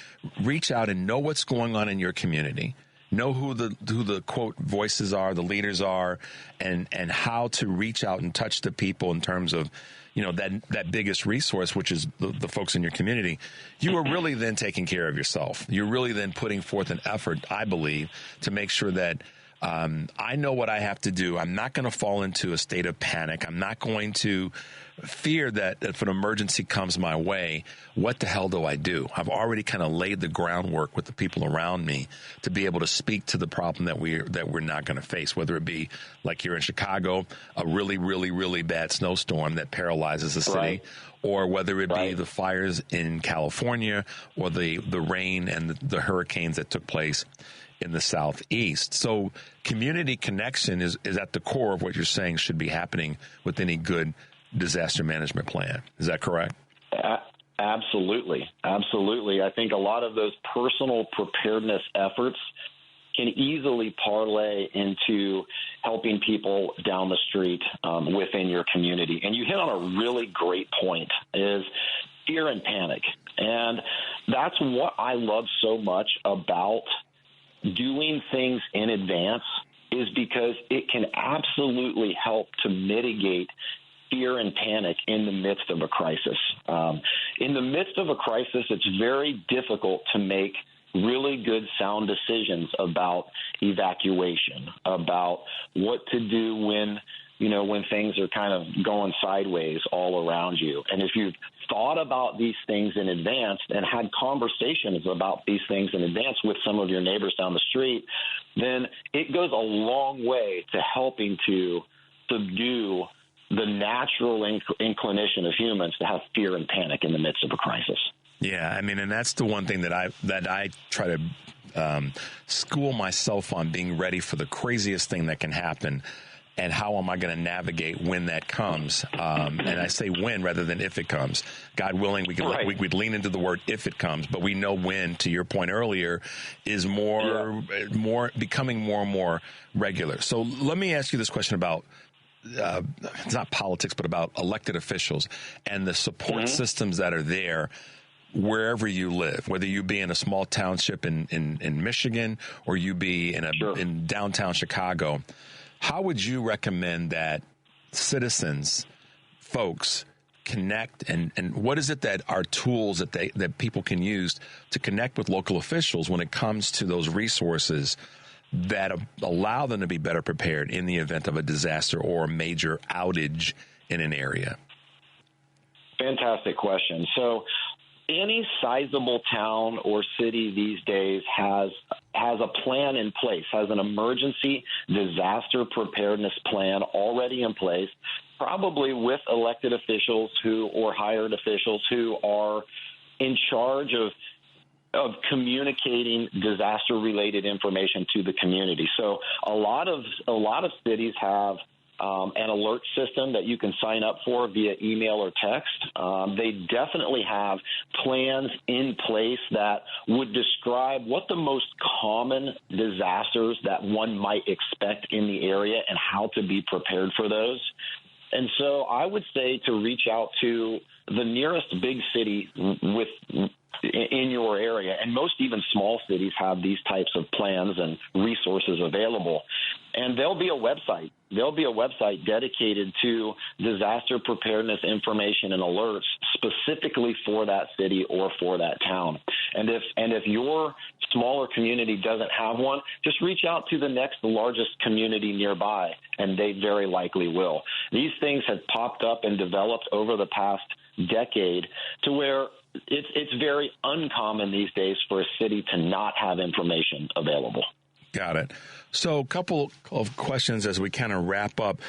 reach out and know what's going on in your community, know who the quote voices are, the leaders are, and how to reach out and touch the people in terms of, that biggest resource, which is the folks in your community, you are really then taking care of yourself. You're really then putting forth an effort, I believe, to make sure that I know what I have to do. I'm not going to fall into a state of panic. I'm not going to fear that if an emergency comes my way, what the hell do I do? I've already kind of laid the groundwork with the people around me to be able to speak to the problem that we're not going to face, whether it be like here in Chicago, a really, really, really bad snowstorm that paralyzes the city, or whether it be the fires in California or the rain and the hurricanes that took place in the Southeast. So community connection is at the core of what you're saying should be happening with any good disaster management plan. Is that correct? Absolutely. Absolutely. I think a lot of those personal preparedness efforts can easily parlay into helping people down the street within your community. And you hit on a really great point, is fear and panic. And that's what I love so much about doing things in advance, is because it can absolutely help to mitigate fear and panic in the midst of a crisis. In the midst of a crisis, it's very difficult to make really good, sound decisions about evacuation, about what to do when things are kind of going sideways all around you. And if you've thought about these things in advance and had conversations about these things in advance with some of your neighbors down the street, then it goes a long way to helping to subdue the natural inclination of humans to have fear and panic in the midst of a crisis. Yeah, I mean, and that's the one thing that I try to school myself on, being ready for the craziest thing that can happen. and how am I going to navigate when that comes? And I say when rather than if it comes. God willing, we'd lean into the word if it comes, but we know when, to your point earlier, is becoming more and more regular. So let me ask you this question about it's not politics, but about elected officials and the support systems that are there wherever you live, whether you be in a small township in Michigan or you be in downtown Chicago. How would you recommend that citizens, folks, connect and what is it that are tools that people can use to connect with local officials when it comes to those resources that allow them to be better prepared in the event of a disaster or a major outage in an area? Fantastic question. So any sizable town or city these days has a plan in place, has an emergency disaster preparedness plan already in place, probably with elected officials or hired officials who are in charge of communicating disaster-related information to the community. So a lot of cities have an alert system that you can sign up for via email or text. They definitely have plans in place that would describe what the most common disasters that one might expect in the area and how to be prepared for those. And so I would say to reach out to the nearest big city in your area, and most even small cities have these types of plans and resources available. And there'll be a website. There'll be a website dedicated to disaster preparedness information and alerts specifically for that city or for that town. And if your smaller community doesn't have one, just reach out to the next largest community nearby, and they very likely will. These things have popped up and developed over the past decade to where it's very uncommon these days for a city to not have information available. Got it. So a couple of questions as we kind of wrap up.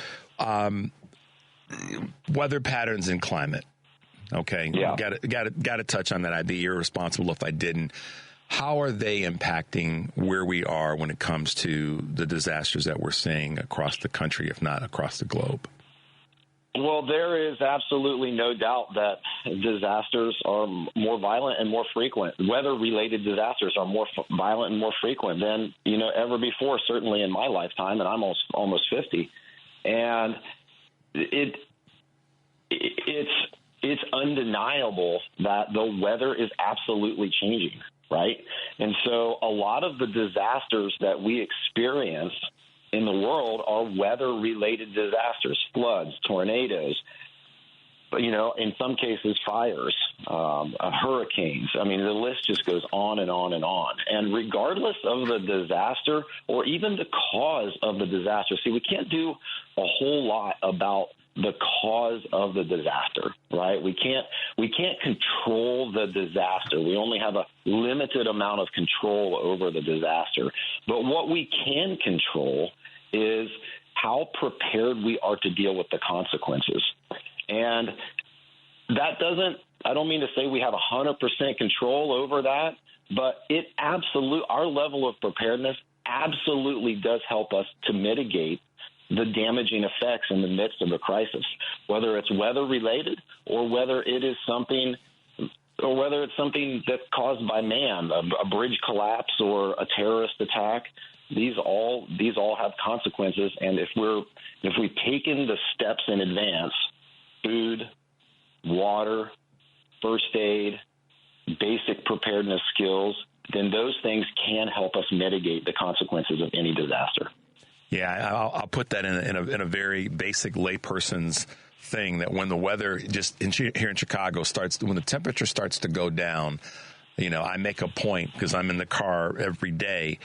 Weather patterns and climate. Okay. Yeah. Got to touch on that. I'd be irresponsible if I didn't. How are they impacting where we are when it comes to the disasters that we're seeing across the country, if not across the globe? Well, there is absolutely no doubt that disasters are more violent and more frequent. Weather-related disasters are more violent and more frequent than ever before. Certainly in my lifetime, and I'm almost 50, and it's undeniable that the weather is absolutely changing, right? And so a lot of the disasters that we experience in the world are weather-related disasters, floods, tornadoes, in some cases fires, hurricanes. I mean, the list just goes on and on and on. And regardless of the disaster or even the cause of the disaster, see, we can't do a whole lot about the cause of the disaster, right? We can't control the disaster. We only have a limited amount of control over the disaster. But what we can control is how prepared we are to deal with the consequences. And that I don't mean to say we have 100% control over that, but our level of preparedness absolutely does help us to mitigate the damaging effects in the midst of a crisis, whether it's weather related or whether it's something that's caused by man, a bridge collapse or a terrorist attack. These all have consequences, and if we've taken the steps in advance, food, water, first aid, basic preparedness skills, then those things can help us mitigate the consequences of any disaster. Yeah, I'll put that in a very basic layperson's thing, that when the weather here in Chicago when the temperature starts to go down, I make a point, because I'm in the car every day,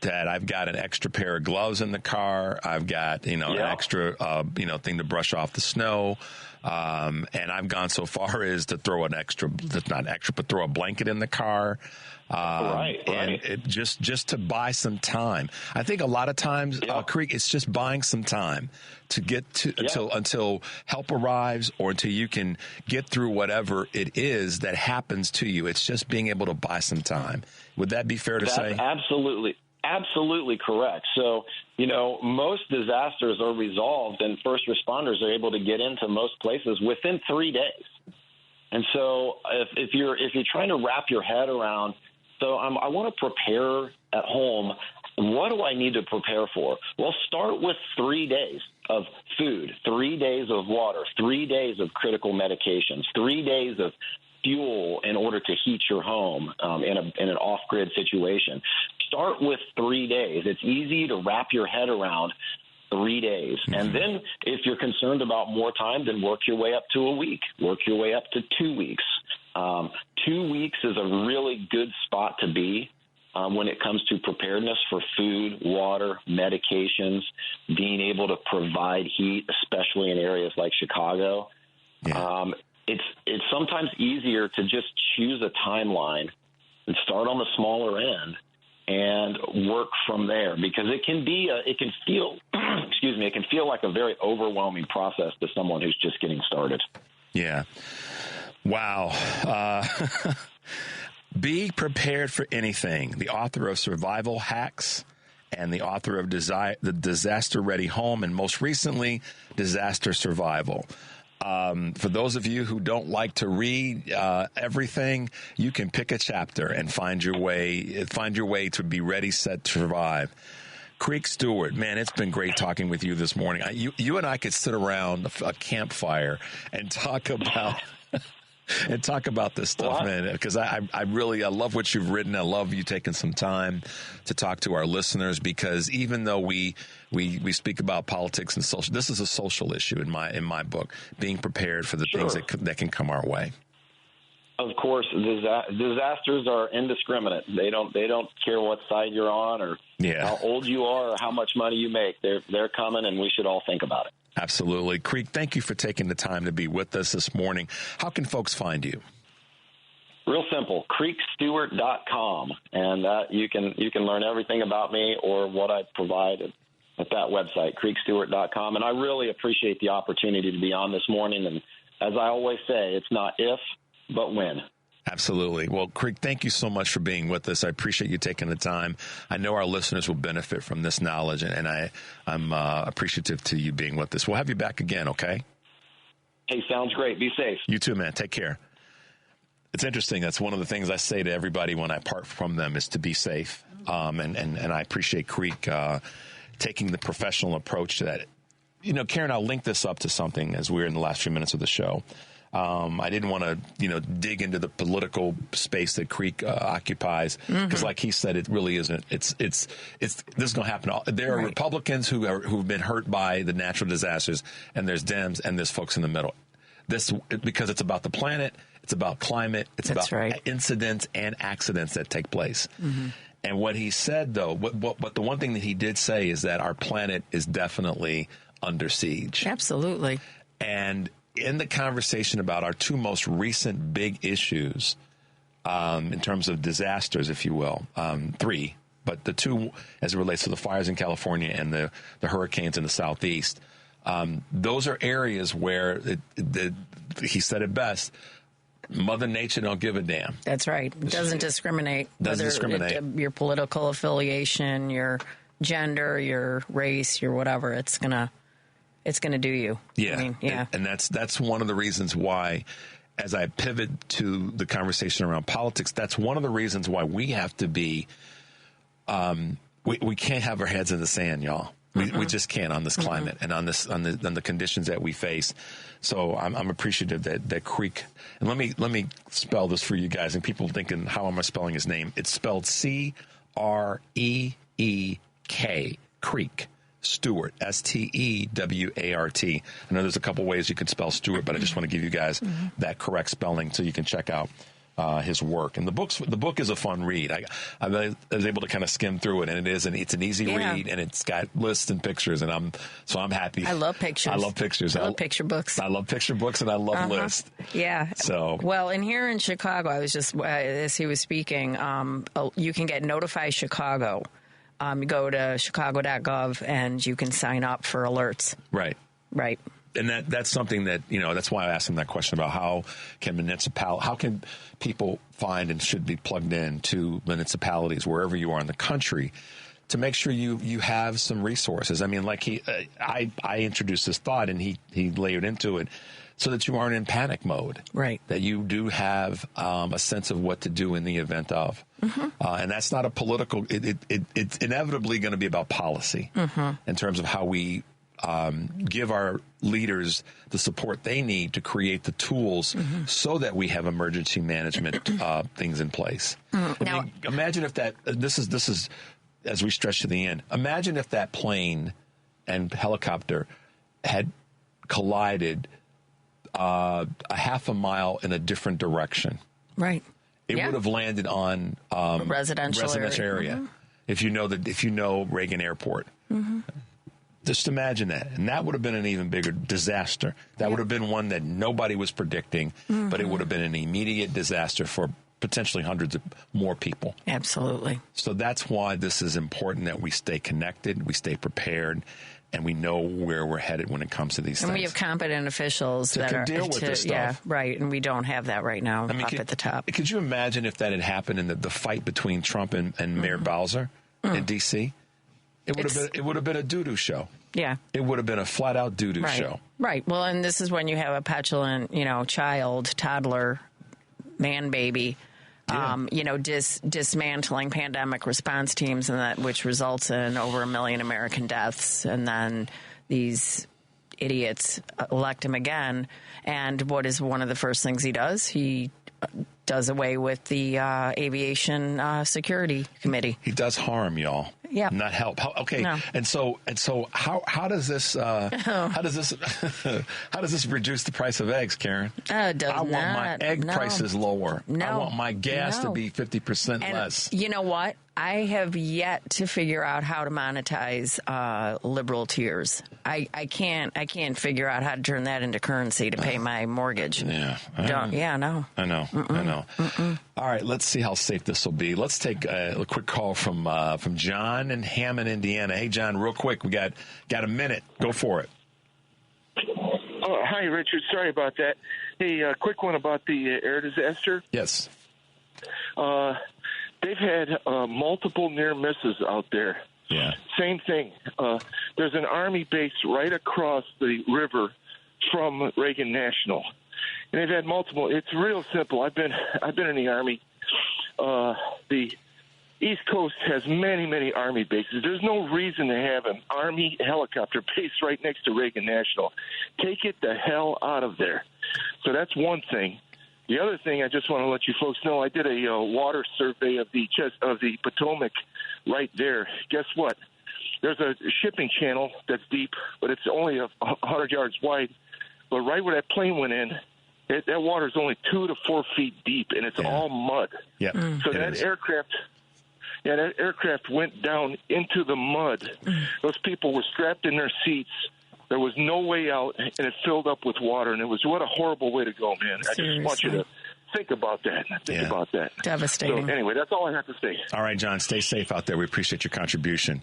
that I've got an extra pair of gloves in the car. I've got, an extra, thing to brush off the snow. And I've gone so far as to throw throw a blanket in the car. Right. And it just to buy some time. I think a lot of times, Creek, it's just buying some time to get to until help arrives or until you can get through whatever it is that happens to you. It's just being able to buy some time. Would that be fair to say? absolutely correct. So, most disasters are resolved and first responders are able to get into most places within 3 days. And so if you're trying to wrap your head around, I want to prepare at home. What do I need to prepare for? Well, start with 3 days of food, 3 days of water, 3 days of critical medications, 3 days of fuel in order to heat your home in an off-grid situation. Start with 3 days. It's easy to wrap your head around 3 days. And then if you're concerned about more time, then work your way up to a week. Work your way up to 2 weeks. 2 weeks is a really good spot to be when it comes to preparedness for food, water, medications, being able to provide heat, especially in areas like Chicago. Yeah. It's sometimes easier to just choose a timeline and start on the smaller end and work from there, because it can feel it can feel like a very overwhelming process to someone who's just getting started. Yeah. Wow. Be Prepared for Anything, the author of Survival Hacks and the author of the Disaster Ready Home, and most recently, Disaster Survival. For those of you who don't like to read everything, you can pick a chapter and find your way to be ready, set to survive. Creek Stewart, man, it's been great talking with you this morning. You and I could sit around a campfire and talk about this stuff, man, because I really love what you've written. I love you taking some time to talk to our listeners, because even though we speak about politics and social, this is a social issue in my book, being prepared for the things that can come our way. Of course, disasters are indiscriminate. They don't care what side you're on or how old you are or how much money you make. They're coming, and we should all think about it. Absolutely. Creek, thank you for taking the time to be with us this morning. How can folks find you? Real simple, creekstewart.com, and you can learn everything about me or what I provide at that website, creekstewart.com. And I really appreciate the opportunity to be on this morning. And as I always say, it's not if, but when. Absolutely. Well, Creek, thank you so much for being with us. I appreciate you taking the time. I know our listeners will benefit from this knowledge, and I'm appreciative to you being with us. We'll have you back again, okay? Hey, sounds great. Be safe. You too, man. Take care. It's interesting. That's one of the things I say to everybody when I part from them is to be safe. And I appreciate Creek taking the professional approach to that. Karen, I'll link this up to something as we're in the last few minutes of the show. I didn't want to, dig into the political space that Creek occupies, because, like he said, it really isn't. This is going to happen. There are Republicans who've been hurt by the natural disasters, and there's Dems, and there's folks in the middle. Because it's about the planet, it's about climate, it's about incidents and accidents that take place. Mm-hmm. And what he said, though, but the one thing that he did say is that our planet is definitely under siege. Absolutely. And in the conversation about our two most recent big issues, in terms of disasters, if you will, three, but the two as it relates to the fires in California and the hurricanes in the Southeast, those are areas where he said it best. Mother Nature don't give a damn. That's right. It doesn't discriminate. Your political affiliation, your gender, your race, your whatever. It's gonna do you. Yeah. And that's one of the reasons why, as I pivot to the conversation around politics, that's one of the reasons why we have to be, we can't have our heads in the sand, y'all. We just can't on this climate and on the conditions that we face. So I'm appreciative that Creek, and let me spell this for you guys, and people thinking, how am I spelling his name? It's spelled Creek, Creek. Stewart, Stewart. I know there's a couple ways you can spell Stewart, but I just want to give you guys that correct spelling so you can check out his work. And the book is a fun read. I was able to kind of skim through it, and it's an easy read, and it's got lists and pictures, and I'm happy. I love pictures. I love pictures. I love picture books. I love picture books, and I love lists. Yeah. So and here in Chicago, I was just as he was speaking, you can get Notify Chicago. You go to chicago.gov and you can sign up for alerts. Right. And that's something that, that's why I asked him that question about how can people find and should be plugged in to municipalities wherever you are in the country to make sure you have some resources. I mean, like I introduced this thought and he layered into it so that you aren't in panic mode. Right. That you do have a sense of what to do in the event of. And that's not a political, it's inevitably going to be about policy in terms of how we give our leaders the support they need to create the tools so that we have emergency management things in place. I mean, imagine if this is as we stretch to the end, imagine if that plane and helicopter had collided a half a mile in a different direction. Right. It would have landed on a residential area. If you know Reagan Airport. Just imagine that. And that would have been an even bigger disaster. That would have been one that nobody was predicting, but it would have been an immediate disaster for potentially hundreds of more people. Absolutely. So that's why this is important that we stay connected, we stay prepared, and we know where we're headed when it comes to these things. And we have competent officials that are deal with this stuff. Yeah, right. And we don't have that right now up at the top. Could you imagine if that had happened in the fight between Trump and Mayor Bowser in D.C.? It would have been a doo-doo show. Yeah. It would have been a flat-out doo-doo show. Right. Well, and this is when you have a petulant, child, toddler, man baby, dismantling pandemic response teams, and that which results in over 1 million American deaths. And then these idiots elect him again. And what is one of the first things he does? He does away with the Aviation Security Committee. He does harm, y'all. Yeah, not help. Okay, no. and so how does this how does this reduce the price of eggs, Karen? It does I want my egg prices lower. No. I want my gas to be 50% less. You know what? I have yet to figure out how to monetize liberal tears. I can't figure out how to turn that into currency to pay my mortgage. Yeah. I know. I know. All right, let's see how safe this will be. Let's take a quick call from John in Hammond, Indiana. Hey, John, real quick, we got a minute. Go for it. Oh, hi, Richard. Sorry about that. Hey, quick one about the air disaster. Yes. They've had multiple near misses out there. Yeah. Same thing. There's an Army base right across the river from Reagan National, and they've had multiple. It's real simple. I've been in the Army. The East Coast has many Army bases. There's no reason to have an Army helicopter base right next to Reagan National. Take it the hell out of there. So that's one thing. The other thing I just want to let you folks know, I did a water survey of the Potomac right there. Guess what? There's a shipping channel that's deep, but it's only 100 yards wide. But right where that plane went in, that water is only 2 to 4 feet deep, and it's all mud. Yeah. So that aircraft went down into the mud. Those people were strapped in their seats. There was no way out, and it filled up with water. And what a horrible way to go, man. Seriously. I just want you to think about that. Think about that. Devastating. So anyway, that's all I have to say. All right, John, stay safe out there. We appreciate your contribution.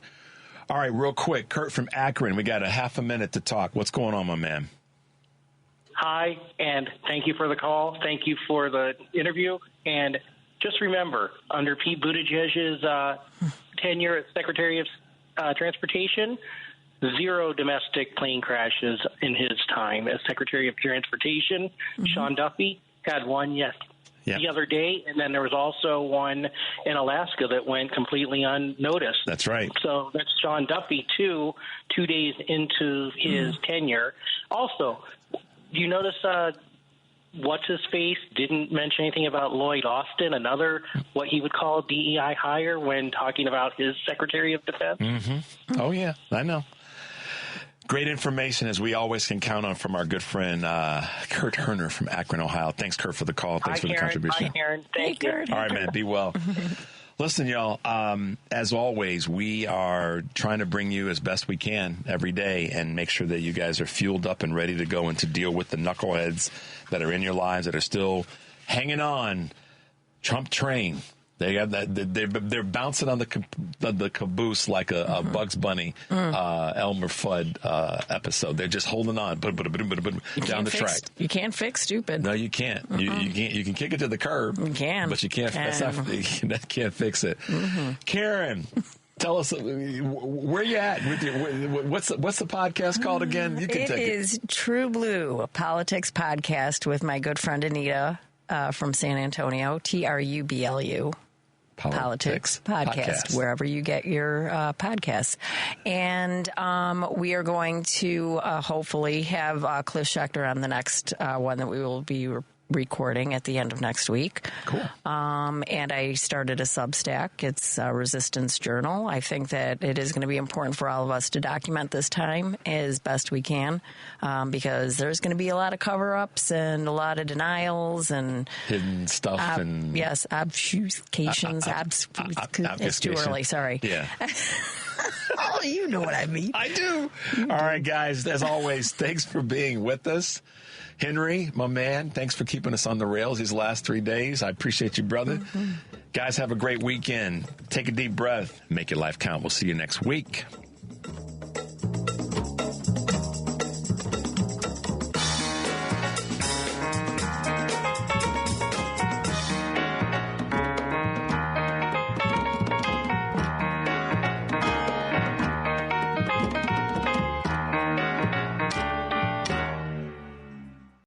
All right, real quick, Kurt from Akron. We got a half a minute to talk. What's going on, my man? Hi, and thank you for the call. Thank you for the interview. And just remember, under Pete Buttigieg's tenure as Secretary of Transportation, 0 domestic plane crashes in his time as Secretary of Transportation. Sean Duffy had one the other day, and then there was also one in Alaska that went completely unnoticed. That's right. So that's Sean Duffy, 2 days into his tenure. Also, do you notice what's-his-face didn't mention anything about Lloyd Austin, another what he would call DEI hire when talking about his Secretary of Defense? Oh, yeah, I know. Great information, as we always can count on from our good friend Kurt Herner from Akron, Ohio. Thanks, Kurt, for the call. Thanks for the contribution. Hi, Aaron. Thank you. All right, man. Be well. Listen, y'all, as always, we are trying to bring you as best we can every day and make sure that you guys are fueled up and ready to go and to deal with the knuckleheads that are in your lives that are still hanging on Trump train. They have that. They're bouncing on the caboose like a Bugs Bunny Elmer Fudd episode. They're just holding on, down the track. You can't fix stupid. No, you can't. You can't. You can kick it to the curb. You can, but you can't. That can't fix it. Karen, Tell us where you at with your, what's the podcast called again? You can It is True Blue, a politics podcast with my good friend Anita from San Antonio, TRUBLU. Politics podcast, wherever you get your podcasts. And we are going to hopefully have Cliff Schechter on the next one that we will be recording at the end of next week. Cool. And I started a Substack. It's Resistance Journal. I think that it is going to be important for all of us to document this time as best we can, because there's going to be a lot of cover-ups and a lot of denials and hidden stuff and yes, obfuscations. It's too early. Sorry. Yeah. Oh, you know what I mean. I do. All right, guys. As always, thanks for being with us. Henry, my man, thanks for keeping us on the rails these last 3 days. I appreciate you, brother. Guys, have a great weekend. Take a deep breath. Make your life count. We'll see you next week.